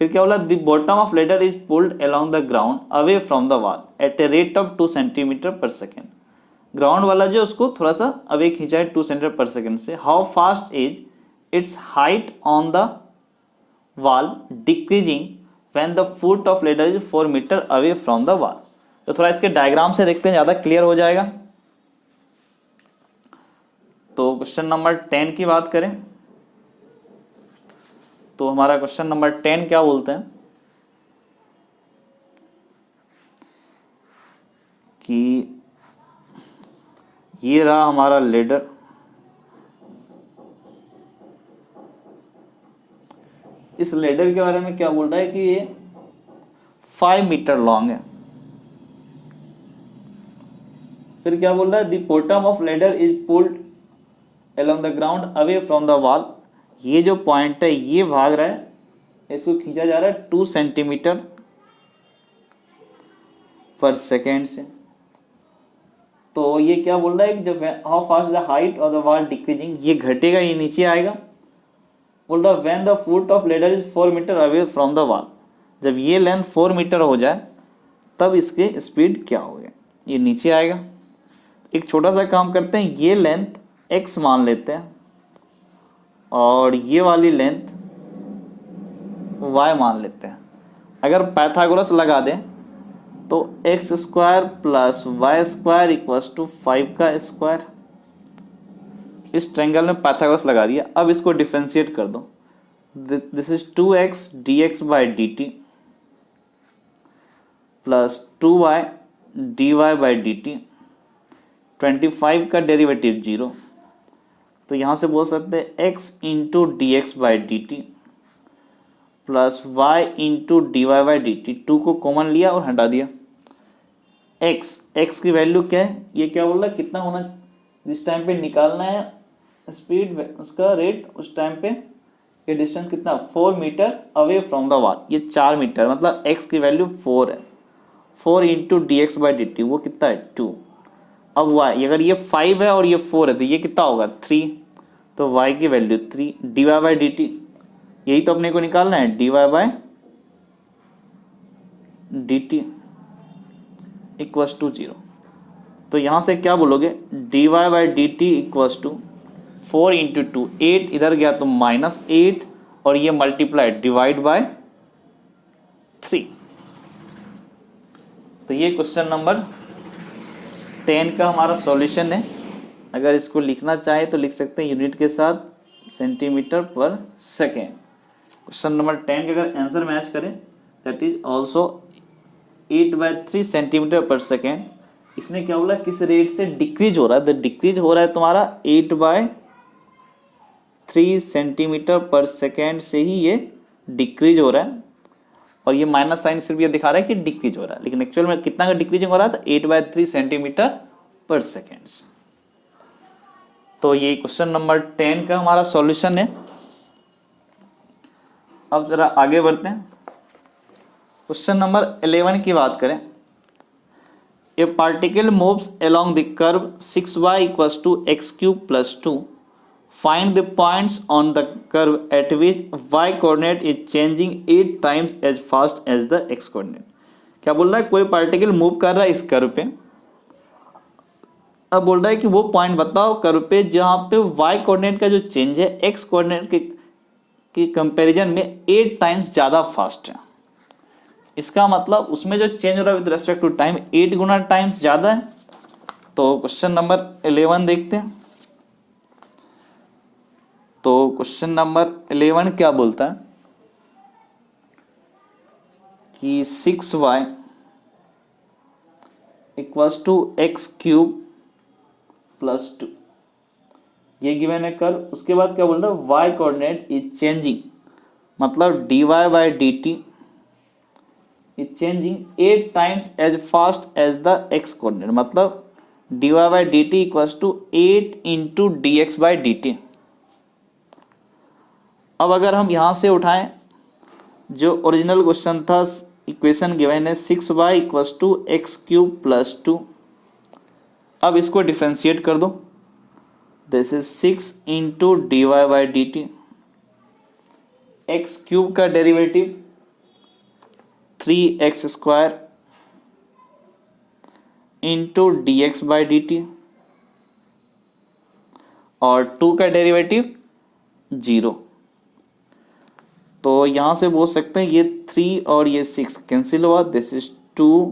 फिर क्या बोला, the bottom of ladder is pulled along the ground away from the wall at a rate of 2 centimetre per second. Ground वाला जो उसको थोड़ा सा अवे खींचा है 2 सेंटीमीटर पर सेकेंड से। How fast is its height on the wall decreasing when the foot of ladder is 4 metre away from the wall. तो थोड़ा इसके डायग्राम से देखते हैं, ज्यादा क्लियर हो जाएगा। तो क्वेश्चन नंबर 10 की बात करें तो हमारा क्वेश्चन नंबर 10 क्या बोलते हैं कि ये रहा हमारा लेडर, इस लेडर के बारे में क्या बोल रहा है कि ये 5 मीटर लॉन्ग है। फिर क्या बोल रहा है, the bottom of ladder is pulled along the ground away from the wall। ये जो पॉइंट है ये भाग रहा है, इसको खींचा जा रहा है 2 सेंटीमीटर पर सेकेंड से। तो ये क्या बोल रहा है कि जब how fast the height of the wall decreasing, ये घटेगा, ये नीचे आएगा। बोल रहा है when the foot of ladder is 4 metre away from the wall, जब ये लेंथ 4 मीटर हो जाए तब इसके स्पीड क्या होगा, ये नीचे आएगा। एक छोटा सा काम करते हैं, ये लेंथ x मान लेते हैं और ये वाली लेंथ y मान लेते हैं। अगर पाइथागोरस लगा दें तो x² plus y² equals to 5 का स्क्वायर। इस ट्रायंगल में पाइथागोरस लगा दिया। अब इसको डिफरेंशिएट कर दो, this is 2x dx/dt plus 2y dy/dt, 25 का डेरिवेटिव 0, तो यहाँ से बोल सकते हैं x into d x by D t plus y into d y by D t, 2 को कॉमन लिया और हटा दिया। एक्स की वैल्यू क्या है, ये क्या बोल रहा है, कितना होना जिस टाइम पे निकालना है स्पीड उसका रेट, उस टाइम पे ये डिस्टेंस कितना 4 metre away from the wall, ये 4 मीटर, मतलब एक्स की वैल्यू 4 है। 4 into d x by D T, वो कितना है 2। अब वाई, अगर ये 5 है और ये 4 है तो ये कितना होगा 3, तो वाई की value 3। D y by D t, यही तो अपने को निकालना है, d y by D t equals to 0। तो यहाँ से क्या बोलोगे, d y by D t equals to 4 into 2, 8 इधर गया तो -8 और ये मल्टीप्लाई डिवाइड बाय 3। तो ये क्वेश्चन नंबर 10 का हमारा सॉल्यूशन है। अगर इसको लिखना चाहे तो लिख सकते हैं यूनिट के साथ centimetre per second. Question number 10 के अगर आंसर मैच करें that is also 8/3 centimetre per second. इसने क्या बोला, किस रेट से डिक्रीज हो रहा है, तो डिक्रीज हो रहा है तुम्हारा 8/3 सेंटीमीटर पर सेकेंड से ही ये डिक्रीज हो रहा है। और ये माइनस साइन सिर्फ ये दिखा रहा है कि डिक्रीज हो रहा है, लेकिन एक्चुअल में कितना का डिक्रीजिंग हो रहा है, तो 8/3 सेंटीमीटर पर सेकेंड। तो ये क्वेश्चन नंबर 10 का हमारा सॉल्यूशन है। अब जरा आगे बढ़ते हैं, क्वेश्चन नंबर 11 की बात करें। A particle moves along the curve 6y equals to x cube plus 2। Find the points on the curve at which y coordinate is changing 8 times as fast as the x coordinate. क्या बोल रहा है, कोई particle move कर रहा है इस curve पे। अब बोल रहा है कि वो पॉइंट बताओ कर्व पे जहां पे y कोऑर्डिनेट का जो चेंज है x कोऑर्डिनेट के कंपैरिजन में 8 टाइम्स ज़्यादा फास्ट है। इसका मतलब उसमें जो चेंज हो रहा है विद रेस्पेक्ट टू टाइम 8 गुना टाइम्स ज़्यादा है। तो क्वेश्चन नंबर 11 देखते हैं। तो क्वेश्चन नंबर 11 क्या बोलता है कि 6y equals to x cube plus 2, ये गिवन है कर्व। उसके बाद क्या बोल रहा है, y कोऑर्डिनेट इज चेंजिंग, मतलब dy by D t is changing 8 times as fast as the x coordinate, मतलब dy by D T equals to 8 into d x by D t. अब अगर हम यहाँ से उठाएं जो ओरिजिनल क्वेश्चन था, इक्वेशन गिवन है 6y equals to x cube plus 2। अब इसको डिफरेंशिएट कर दो, this is 6 into d y by D t. X cube का derivative 3x square into d x by D T, और 2 का डेरिवेटिव 0। तो यहाँ से बोल सकते हैं ये 3 और ये 6 कैंसिल हुआ, this is 2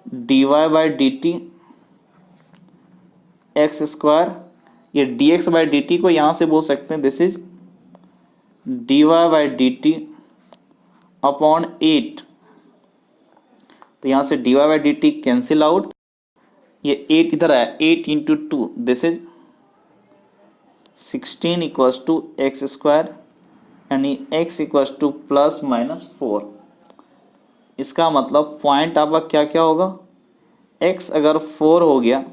d y by D t x square. ये d x by D t को यहाँ से बोल सकते हैं this is d y by D t upon 8। तो यहाँ से d y by D t cancel out, ये 8 इधर आया, 8 into 2 this is 16 equals to x square, यानी x equals to plus minus 4। इसका मतलब पॉइंट आपका क्या क्या होगा, x अगर 4 हो गया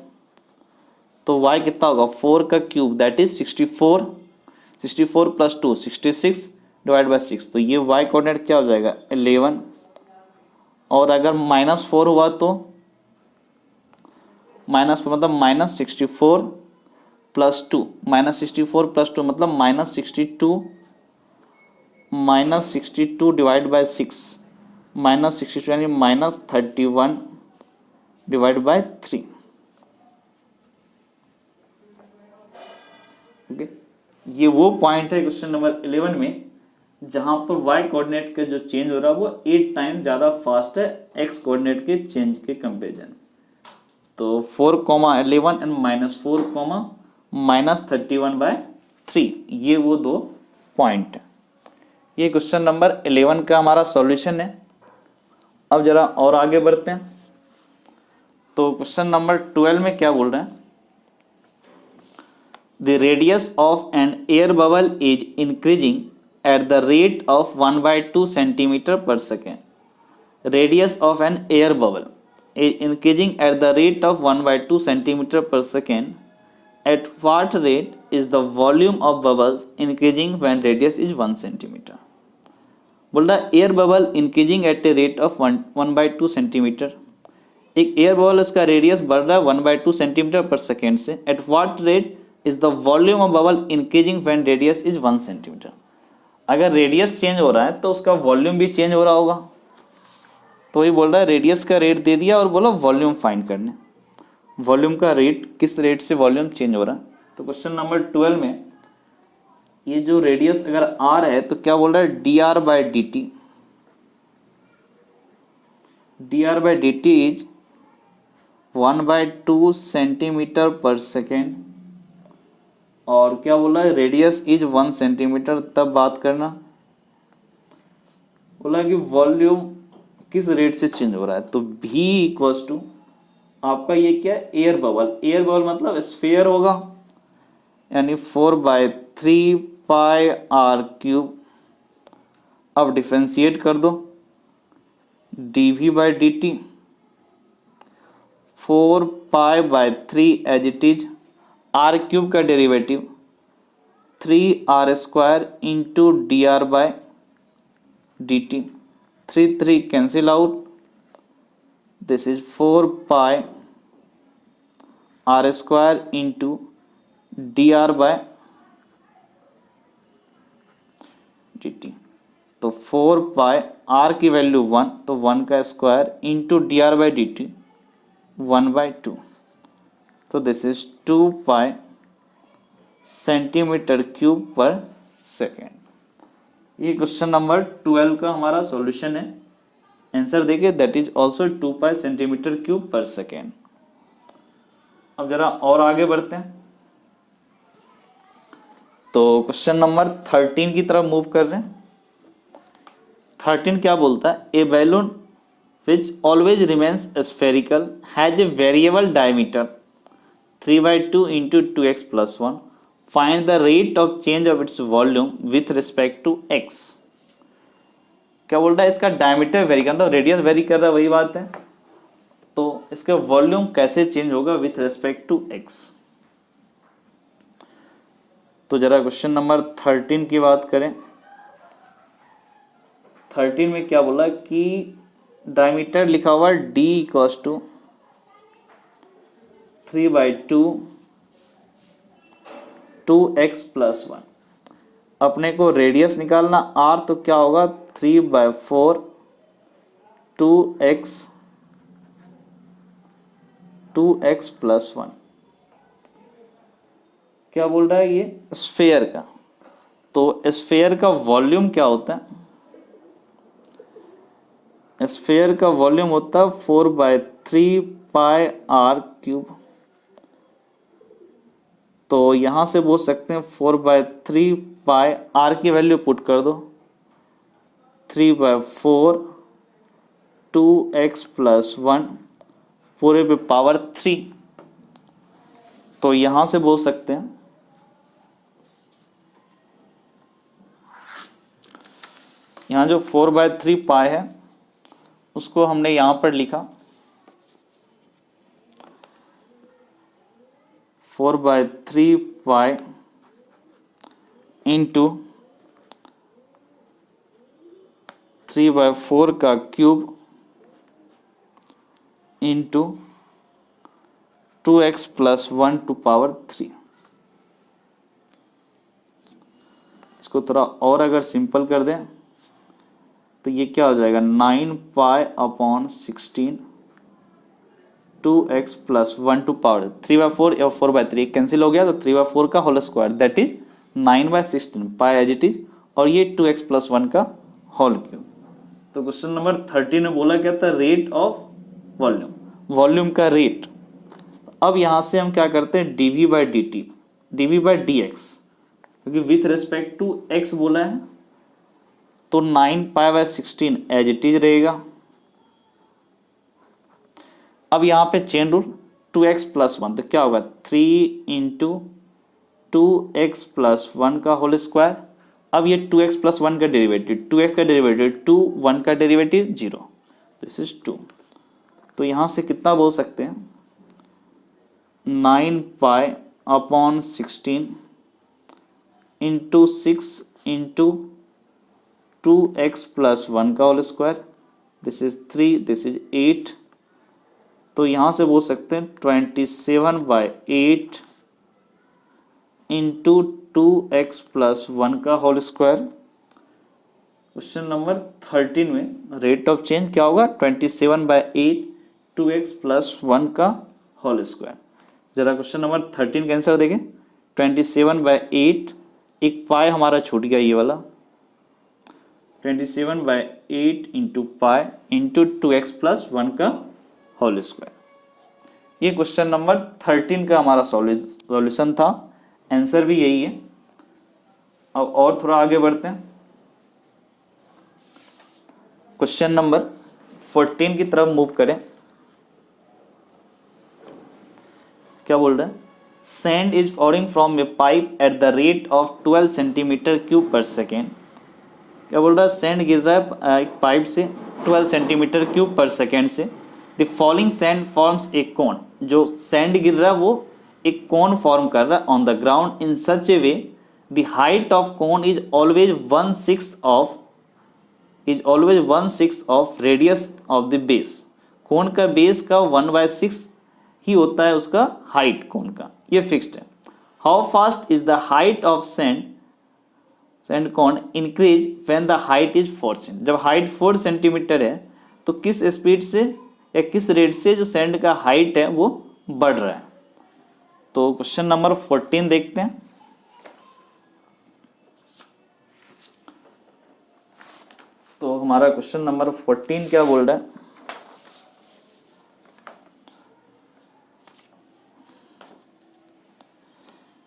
तो y कितना होगा, 4 का cube that is 64, 64 plus 2 66 divide by 6। तो ये y कोऑर्डिनेट क्या हो जाएगा 11। और अगर -4 हुआ तो मतलब -64 प्लस 2, -64 प्लस 2 मतलब -62 डिवाइड बाई 6, -62 यानी -31 डिवाइड बाई 3। ओके, ये वो पॉइंट है क्वेश्चन नंबर 11 में जहां पर y कोऑर्डिनेट का जो चेंज हो रहा है वो 8 टाइम ज़्यादा फास्ट है x कोऑर्डिनेट के चेंज के कंपेरिजन। तो 4,11 एंड -4, -31/3, ये वो दो पॉइंट है। ये क्वेश्चन नंबर 11 का हमारा सॉल्यूशन है। अब जरा और आगे बढ़ते हैं। तो क्वेश्चन नंबर 12 में क्या बोल रहे हैं, the radius of an air bubble is increasing at the rate of 1/2 centimeter per second. Radius of an air bubble is increasing at the rate of 1/2 centimeter per second. At what rate is the volume of bubbles increasing when radius is 1 centimeter? बोल रहा है air bubble increasing at a rate of 1/2 centimetre. एक air bubble उसका radius बढ़ रहा है 1/2 centimetre per second से. At what rate is the volume of bubble increasing when radius is 1 centimetre. अगर रेडियस चेंज हो रहा है तो उसका वॉल्यूम भी चेंज हो रहा होगा. तो ये बोल रहा है रेडियस का रेट दे दिया और बोला वॉल्यूम फाइंड करने. वॉल्यूम का रेट, किस रेट से वॉल्यूम चेंज हो रहा है. तो क्वेश्चन नंबर 12 में ये जो रेडियस अगर आर है तो क्या बोल रहा है D r by D t. D r by D t is 1/2 centimetre per second. और क्या बोला है रेडियस इज 1 सेंटीमीटर. तब बात करना बोला कि वॉल्यूम किस रेट से चेंज हो रहा है. तो V इक्वल्स टू आपका ये क्या है एयर बबल. एयर बबल मतलब स्फीयर होगा यानी 4/3 पाई आर क्यूब. अब डिफरेंशिएट कर दो dV by D t 4 pi as it is r cube का derivative 3r² into d r by D t. 3 cancel out. This is 4 pi r² into d r by D t. तो 4 पाई r की value 1 तो 1 का square into d r by D T 1/2. तो this is 2 pi centimetre cube पर second. ये question number 12 का हमारा solution है. आंसर देखिए that is also 2 pi centimetre cube पर सेकेंड. अब जरा और आगे बढ़ते हैं. तो क्वेश्चन नंबर 13 की तरफ मूव कर रहे हैं. 13 क्या बोलता है ए balloon which always remains spherical has a variable diameter 3/2 into 2x plus 1. Find the rate of change of its volume with respect to x. क्या बोल रहा है इसका डायमीटर वेरी करता है, रेडियस वेरी कर रहा है, वही बात है. तो इसका वॉल्यूम कैसे चेंज होगा विथ रिस्पेक्ट टू x. तो जरा क्वेश्चन नंबर 13 की बात करें. 13 में क्या बोला कि डायमीटर लिखा हुआ d equals to 3/2 2x plus 1. अपने को रेडियस निकालना r तो क्या होगा 3/4 2x plus 1. क्या बोल रहा है ये स्फीयर का. तो स्फीयर का वॉल्यूम क्या होता है. स्फीयर का वॉल्यूम होता है 4/3 पाई आर क्यूब. तो यहां से बोल सकते हैं 4/3 पाई आर की वैल्यू पुट कर दो 3/4 2x plus 1 पूरे पे पावर 3. तो यहां से बोल सकते हैं यहां जो 4/3 पाई है उसको हमने यहां पर लिखा 4/3 पाई इंटू 3/4 का cube into 2x plus 1 to power 3. इसको थोड़ा और अगर सिंपल कर दें तो ये क्या हो जाएगा 9 pi upon 16 2x plus 1 to power 3/4 या 4/3 कैंसिल हो गया तो 3/4 का whole square that is 9/16 pi as it is और ये 2x plus 1 का होल क्यूब. तो क्वेश्चन नंबर 13 में बोला क्या था रेट ऑफ वॉल्यूम, वॉल्यूम का रेट. अब यहां से हम क्या करते हैं dv by D t dv by d x क्योंकि विथ रेस्पेक्ट टू x बोला है तो 9 पाई/16 एज इट इज रहेगा. अब यहां पे चेन रूल 2x plus 1 तो क्या होगा 3 इंटू 2x plus 1 का होल स्क्वायर. अब ये 2x प्लस 1 का डेरिवेटिव, 2x का डेरिवेटिव 2, 1 का डेरिवेटिव 0, दिस इज 2। तो यहाँ से कितना बोल सकते हैं 9 pi upon 16 into 6 into 2x plus 1 का whole square, this is 3, this is 8। तो यहाँ से बोल सकते हैं 27/8 इंटू 2x प्लस 1 का होल स्क्वायर। क्वेश्चन नंबर 13 में रेट ऑफ चेंज क्या होगा 27/8 2x प्लस 1 का होल स्क्वायर। जरा क्वेश्चन नंबर 13 का आंसर देखें 27/8, एक पाई हमारा छूट गया ये वाला, 27/8 into pi into 2x plus 1 का होल स्क्वायर। ये क्वेश्चन नंबर 13 का हमारा सॉल्यूशन था, आंसर भी यही है। अब और थोड़ा आगे बढ़ते हैं, क्वेश्चन नंबर 14 की तरफ मूव करें। क्या बोल रहे हैं, sand is falling from A pipe eight the rate of 12 centimetre cube पर सेकेंड। क्या बोल रहा है, सैंड गिर रहा है एक पाइप से 12 सेंटीमीटर क्यूब पर सेकेंड से। The falling sand forms a cone, जो सैंड गिर रहा है वो एक कोन फॉर्म कर रहा है on the ground in such a way the height of cone is always 1/6 of radius of the base. Cone का बेस का 1/6 ही होता है उसका हाइट कोन का, ये फिक्स्ड है। How fast is the height of sand cone increase when the height is 4 cent. जब height 4 centimetre है तो किस स्पीड से या किस रेट से जो सैंड का हाइट है वो बढ़ रहा है। तो क्वेश्चन नंबर 14 देखते हैं। तो हमारा क्वेश्चन नंबर 14 क्या बोल रहा है,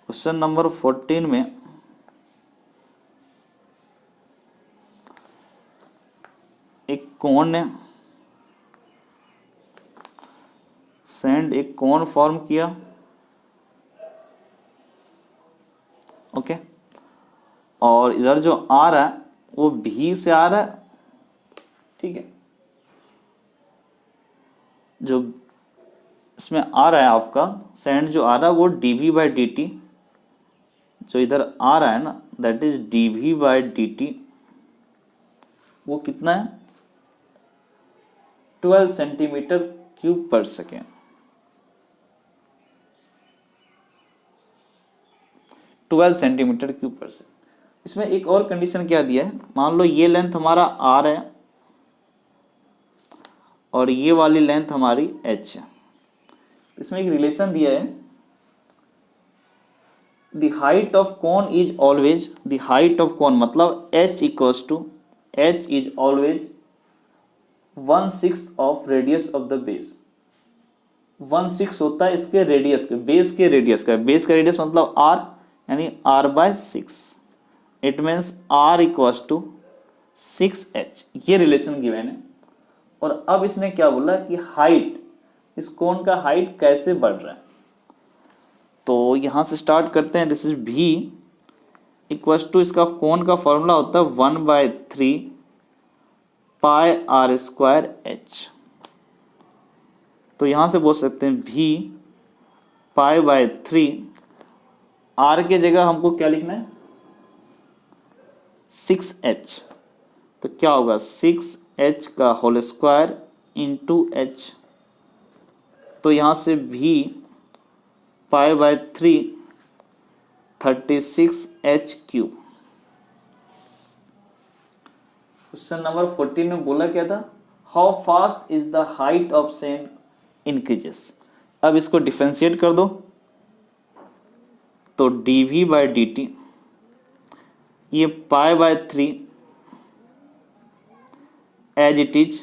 क्वेश्चन नंबर 14 में एक कोन है, सैंड एक कोन फॉर्म किया, ओके, और इधर जो आ रहा है वो भी से आ रहा है, ठीक है। जो इसमें आ रहा है आपका सैंड जो आ रहा है वो dv/dt, जो इधर आ रहा है ना दैट इज dv/dt, वो कितना है 12 सेंटीमीटर क्यूब पर सेकेंड। 12 सेंटीमीटर क्यूब पर सेकेंड। इसमें एक और कंडीशन क्या दिया है, मान लो ये लेंथ हमारा r है और ये वाली लेंथ हमारी h है। इसमें एक रिलेशन दिया है the height of cone is always, the height of कोन मतलब h is always 1/6 of radius of the base. 1/6 होता है इसके रेडियस के, बेस के रेडियस का, बेस का रेडियस मतलब r यानी r/6, it means r = 6h। ये रिलेशन गिवन है। और अब इसने क्या बोला कि हाइट, इस कोन का हाइट कैसे बढ़ रहा है। तो यहां से स्टार्ट करते हैं, दिस इज v = इसका कोन का फॉर्मूला होता है 1/3 पाई r² h। तो यहां से बोल सकते हैं v π/3, r के जगह हमको क्या लिखना है 6h। तो क्या होगा 6h का होल स्क्वायर इंटू h। तो यहाँ से v π/3 36h³। क्वेश्चन नंबर 14 में बोला क्या था, how fast is the height of sand increases. अब इसको डिफरेंशिएट कर दो, तो dv/dt ये π/3 एज इट इज,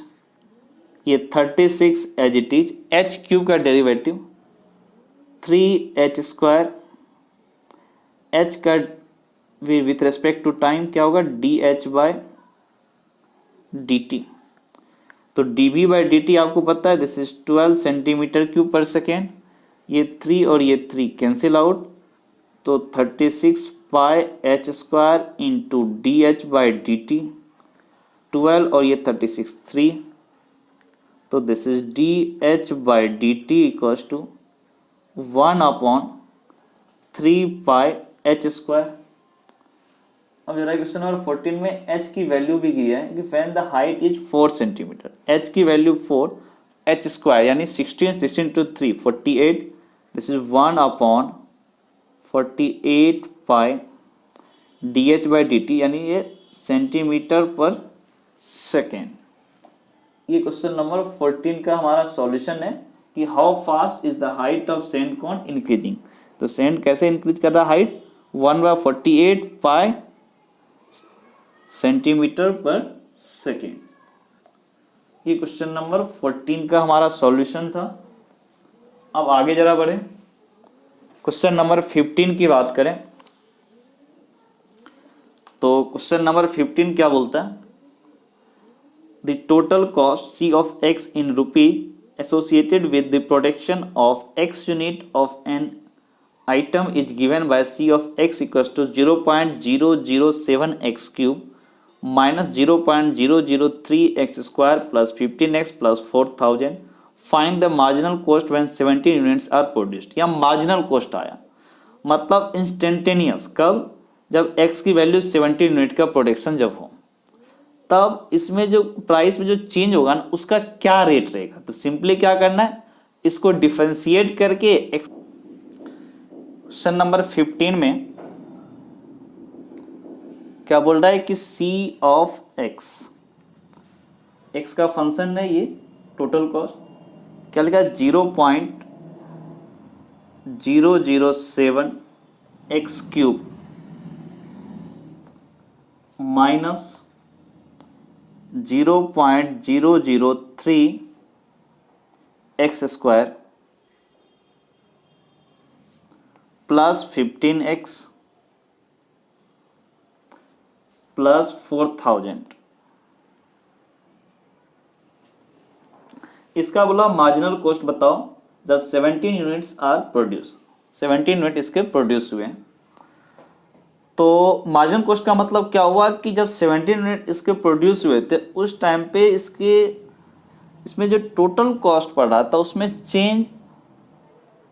ये 36 एज इट इज, h³ का डेरिवेटिव 3h², h का विथ रेस्पेक्ट टू टाइम क्या होगा dh/dt। तो dv/dt आपको पता है दिस इज 12 सेंटीमीटर क्यूब पर सेकेंड। ये 3 और ये 3 कैंसिल आउट, तो 36 pi H square into D H by D T, 12 और ये 36 3, तो this is D H by D T equals to 1/3 pi H square. अब जरा क्वेश्चन नंबर 14 में h की वैल्यू भी दी है कि when the height is 4 centimetre, h की वैल्यू 4, h स्क्वायर यानी 16 two 3 48, this is 1/48 pi d H by D t, यानी ये सेंटीमीटर पर सेकेंड। ये क्वेश्चन नंबर 14 का हमारा सॉल्यूशन है कि how fast is the height of sand cone increasing. तो सैंड कैसे इंक्रीज कर रहा है height, 1/48 pi centimetre per second. ये क्वेश्चन नंबर 14 का हमारा सॉल्यूशन था। अब आगे जरा बढ़े, क्वेश्चन नंबर 15 की बात करें तो क्वेश्चन नंबर 15 क्या बोलता है, the total cost c of x in rupees associated with the production of x unit of an item is given by c of x equals to 0.007 x cube minus 0.003 x square plus 15x plus 4000, find the marginal cost when 17 units are produced. या marginal cost आया मतलब instantaneous, कब, जब x की value 17 unit का production जब हो, तब इसमें जो प्राइस में जो चेंज होगा ना उसका क्या रेट रहेगा। तो सिंपली क्या करना है, इसको डिफरेंशिएट करके क्वेश्चन नंबर 15 में क्या बोल रहा है कि c ऑफ x, x का फंक्शन है ये टोटल कॉस्ट, क्या लिखा है 0.007 x cube minus 0.003 x square plus 15x plus 4000। इसका बोला मार्जिनल कॉस्ट बताओ जब 17 यूनिट्स आर प्रोड्यूस, 17 यूनिट इसके प्रोड्यूस हुए। तो मार्जिनल कॉस्ट का मतलब क्या हुआ कि जब 17 यूनिट इसके प्रोड्यूस हुए थे उस टाइम पे इसमें जो टोटल कॉस्ट पड़ रहा था उसमें चेंज,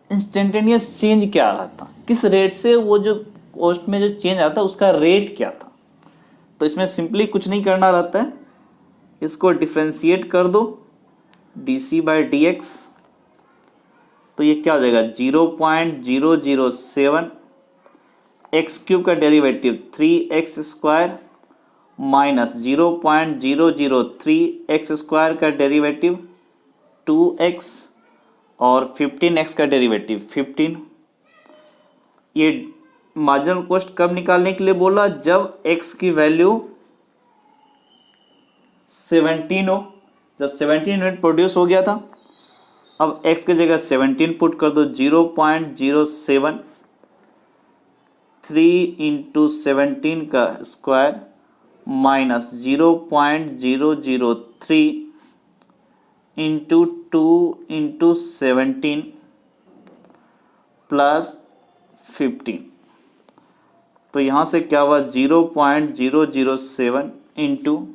इंस्टेंटेनियस चेंज क्या आ रहा था, किस रेट से वो जो कॉस्ट में जो चेंज आता है उसका रेट क्या था। तो इसमें सिंपली कुछ नहीं करना रहता है, इसको डिफरेंशिएट कर दो डी बाई डी एक्स, तो ये क्या हो जाएगा 0.007 एक्स क्यूब का derivative 3x square minus 0.003 x square का डेरिवेटिव 2x और 15x का डेरिवेटिव 15। ये मार्जिनल कॉस्ट कब निकालने के लिए बोला, जब x की वैल्यू 17 हो, जब 17 यूनिट प्रोड्यूस हो गया था। अब x की जगह 17 पुट कर दो, 0.07 3 इंटू 17 का square minus 0.003 into 2 into 17 plus 15। तो यहाँ से क्या हुआ 0.007 इंटू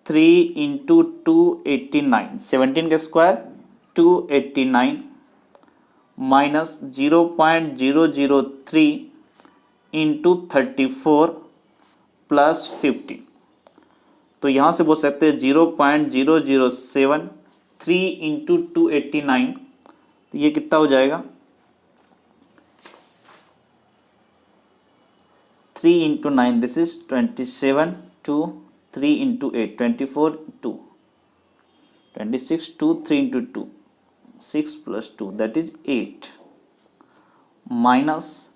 3 इंटू 289, 17 का स्क्वायर 289 माइनस 0.003 इंटू 34 प्लस 15। तो यहाँ से बोल सकते हैं 0.007 3 इंटू 289, तो ये कितना हो जाएगा 3 into 9, this is 27 two 3 into 8 24 2 26 2 3 into 2 6 plus 2 that is 8 minus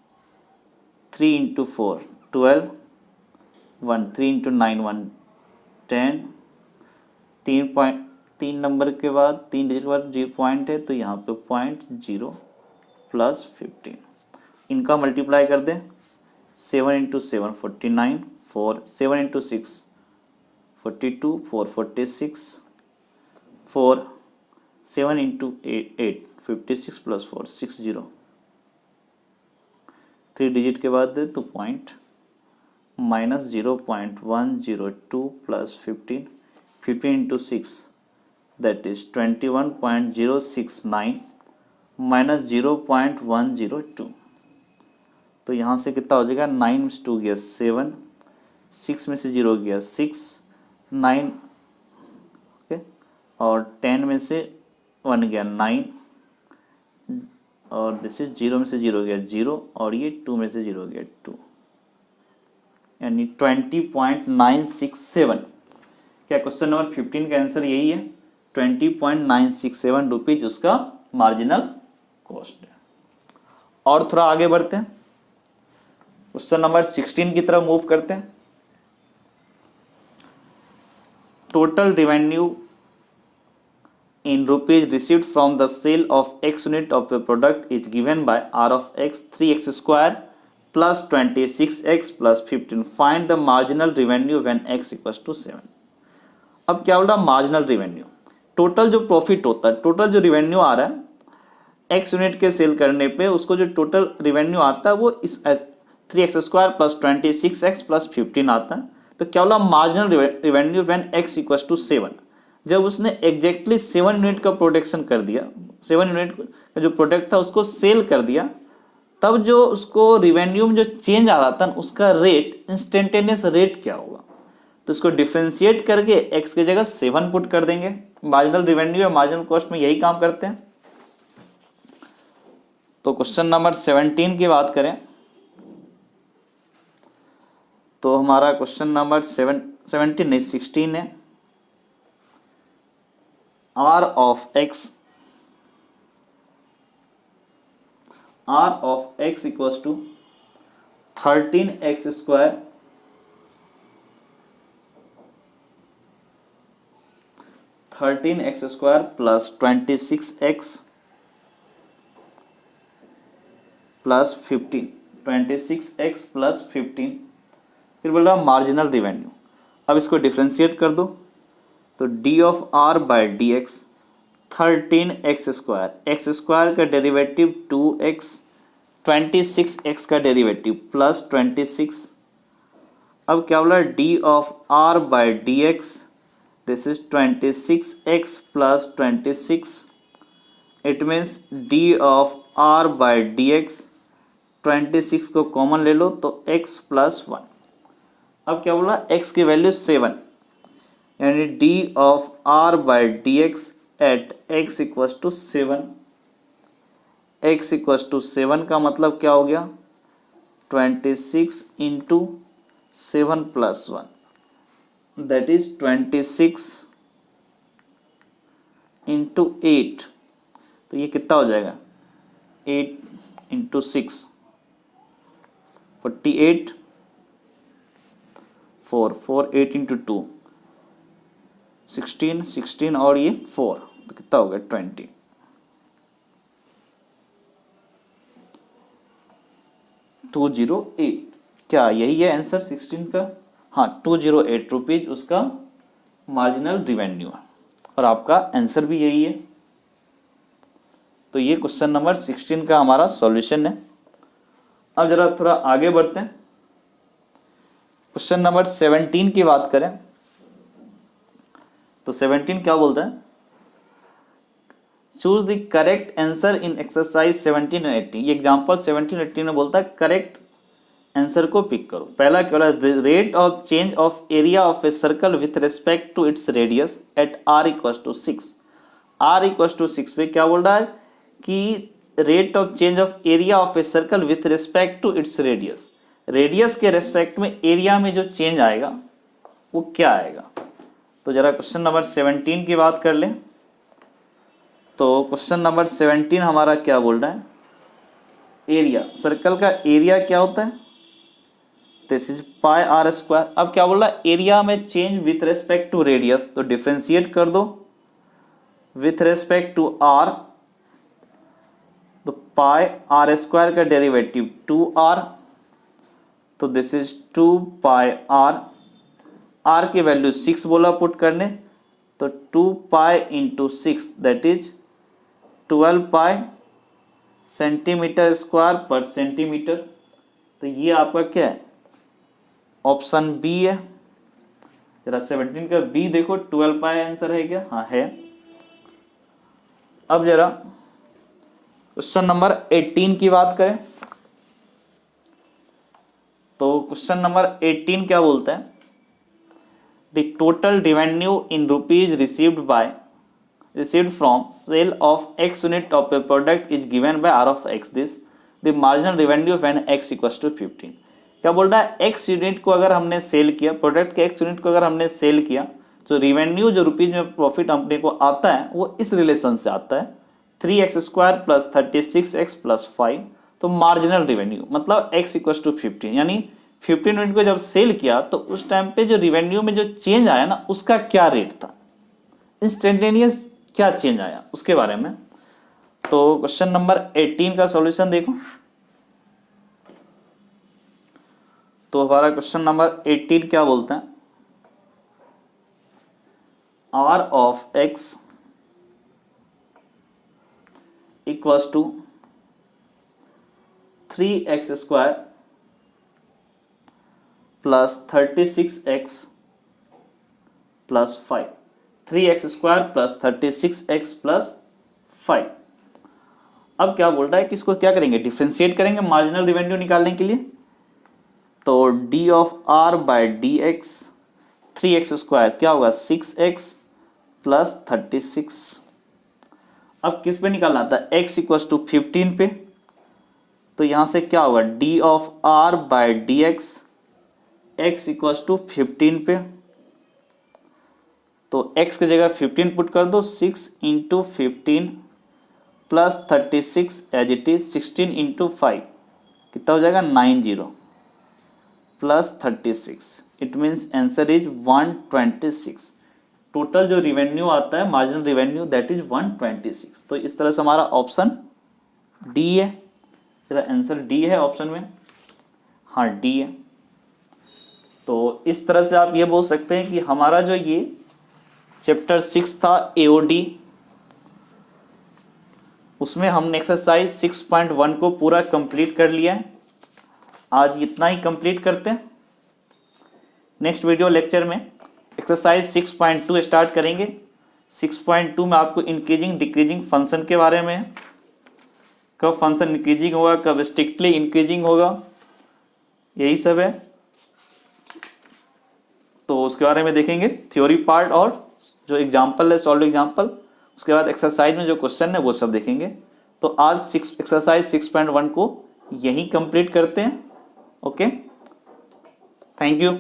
3 into 4 12 1 3 into 9 1 10 3 number के बाद 3 डिजिट के बाद 0 पॉइंट है तो यहाँ पे 0.0 प्लस 15, इनका मल्टीप्लाई कर दें 7 into 7 49 4 7 into 6 42 4 46 4 7 into 8 56 plus 4 60 3 digit के बाद दे तो point minus 0.102 plus 15 into 6 that is 21.069 minus 0.102। तो यहाँ से कितना हो जाएगा, 9 में से 2 गया 7, 6 में से 0 गया 6, 9 ओके, और 10 में से 1 गया 9, और दिस इज 0 में से 0 गया 0, और ये 2 में से 0 गया 2, यानी 20.967। क्या क्वेश्चन नंबर 15 का आंसर यही है, 20.967 रुपीज उसका मार्जिनल कॉस्ट है। और थोड़ा आगे बढ़ते हैं, क्वेश्चन नंबर 16 की तरफ मूव करते हैं। Total revenue in rupees received from the sale of x unit of the product is given by r of x 3x square plus 26x plus 15. Find the marginal revenue when x equals to 7. अब क्या बोल रहा है, marginal revenue, total जो profit होता है, total जो revenue आ रहा है x यूनिट के सेल करने पे, उसको जो टोटल रेवेन्यू आता है वो इस 3x square plus 26x plus 15 आता है। तो क्या बोला, marginal revenue when x equals to 7, जब उसने एग्जैक्टली 7 यूनिट का प्रोडक्शन कर दिया, 7 यूनिट का जो प्रोडक्ट था उसको सेल कर दिया, तब जो उसको रिवेन्यू में जो चेंज आ रहा था उसका रेट, इंस्टेंटेनियस रेट क्या होगा, तो इसको डिफ्रेंशिएट करके x की जगह 7 पुट कर देंगे। मार्जिनल रिवेन्यू या मार्जिनल कॉस्ट में यही काम करते हैं। तो क्वेश्चन नंबर 17 की बात करें तो हमारा क्वेश्चन नंबर 17 नहीं 16 है। r of x equals to 13x square plus 26x plus 15, 26x plus 15। फिर बोल रहा मार्जिनल रेवेन्यू। अब इसको डिफ्रेंशिएट कर दो तो d of r by d x 13x square, x square का डेरिवेटिव 2x, 26x का डेरिवेटिव प्लस 26। अब क्या बोला, d of r by d x, this is 26x plus 26, it means d of r by d x, 26 को common ले लो तो x plus 1। अब क्या बोला, x की वैल्यू 7, यानी d of r by d x at x equals to 7, x equals to 7 का मतलब क्या हो गया, 26 into 7 plus 1, that is 26 into 8, तो ये कितना हो जाएगा, 8 इंटू 6 48, 4 8 इंटू 2 16 और ये 4, तो कितना हो गया 20। $208, क्या यही है आंसर 16 का? हाँ, 208 रुपीज उसका मार्जिनल रिवेन्यू है और आपका आंसर भी यही है। तो ये क्वेश्चन नंबर 16 का हमारा सॉल्यूशन है। अब जरा थोड़ा आगे बढ़ते हैं, क्वेश्चन नंबर 17 की बात करें तो 17 क्या बोलता है, choose the correct answer in exercise 17 और 18। ये एग्जांपल 17 और 18 में बोलता है करेक्ट आंसर को पिक करो। पहला क्या बोला, the rate of change of area of a circle with respect to its radius at r equals to 6। r equals to 6 पे क्या बोल रहा है कि rate of change of area of a circle with respect to its radius, radius के respect में area में जो चेंज आएगा वो क्या आएगा। तो जरा क्वेश्चन नंबर 17 की बात कर लें तो क्वेश्चन नंबर 17 हमारा क्या बोल रहा है, एरिया, सर्कल का एरिया क्या होता है, this is pi r square. अब क्या बोल रहा है, एरिया में change with respect to radius, तो डिफरेंशिएट कर दो विथ रेस्पेक्ट टू आर, तो पाई आर स्क्वायर का डेरिवेटिव 2r, तो this is 2 pi r, r की वैल्यू 6 बोला पुट करने, तो 2 pi into 6 that is 12 pi centimetre square पर सेंटीमीटर, तो ये आपका क्या है, ऑप्शन बी है। जरा 17 का बी देखो, 12 पाई आंसर है क्या? हाँ है। अब जरा क्वेश्चन नंबर 18 की बात करें तो क्वेश्चन नंबर 18 क्या बोलता है, the total revenue in rupees received from sale of x unit of a product is given by r of x. This the marginal revenue when x equals to 15. क्या बोल रहा है, x यूनिट को अगर हमने सेल किया, product के x unit को अगर हमने सेल किया, तो रिवेन्यू जो रुपीज में प्रॉफिट अपने को आता है वो इस रिलेशन से आता है 3x² प्लस 36x प्लस 5। तो मार्जिनल रिवेन्यू मतलब x इक्वल टू 15, यानी 15 यूनिट को जब सेल किया तो उस टाइम पे जो रिवेन्यू में जो चेंज आया ना उसका क्या रेट था, इंस्टेंटेनियस क्या चेंज आया उसके बारे में। तो क्वेश्चन नंबर 18 का सॉल्यूशन देखो। तो हमारा क्वेश्चन नंबर 18 क्या बोलते हैं, r of x equals to 3x² plus 36x plus 5, 3x² plus 36x plus 5। अब क्या बोल रहा है कि इसको क्या करेंगे, डिफरेंशिएट करेंगे मार्जिनल रिवेन्यू निकालने के लिए। तो d of r by d x, 3x² क्या होगा 6x प्लस 36। अब किस पे निकालना था, x इक्वल टू 15 पे। तो यहां से क्या होगा d of r by d x, x equal to 15 पे। तो x की जगह 15 पुट कर दो, 6 into 15 plus 36 as it is 16 into 5 कितना हो जाएगा 90 plus 36, it means answer is 126। Total जो रिवेन्यू आता है मार्जिनल रिवेन्यू दैट इज 126। तो इस तरह से हमारा ऑप्शन डी है, तेरा आंसर डी है ऑप्शन में, हाँ डी है। तो इस तरह से आप ये बोल सकते हैं कि हमारा जो ये चैप्टर 6 था एओडी, उसमें हमने एक्सरसाइज 6.1 को पूरा कंप्लीट कर लिया है। आज इतना ही कंप्लीट करते हैं, नेक्स्ट वीडियो लेक्चर में एक्सरसाइज 6.2 स्टार्ट करेंगे। 6.2 में आपको इंक्रीजिंग डिक्रीजिंग फंक्शन के बारे में, कब फंक्शन इंक्रीजिंग होगा कब स्ट्रिक्टली इंक्रीजिंग होगा, यही सब है। तो उसके बारे में देखेंगे थ्योरी पार्ट और जो एग्जाम्पल है सॉल्व एग्जाम्पल, उसके बाद एक्सरसाइज में जो क्वेश्चन है वो सब देखेंगे। तो आज एक्सरसाइज 6.1 को यही कंप्लीट करते हैं। Okay, thank you.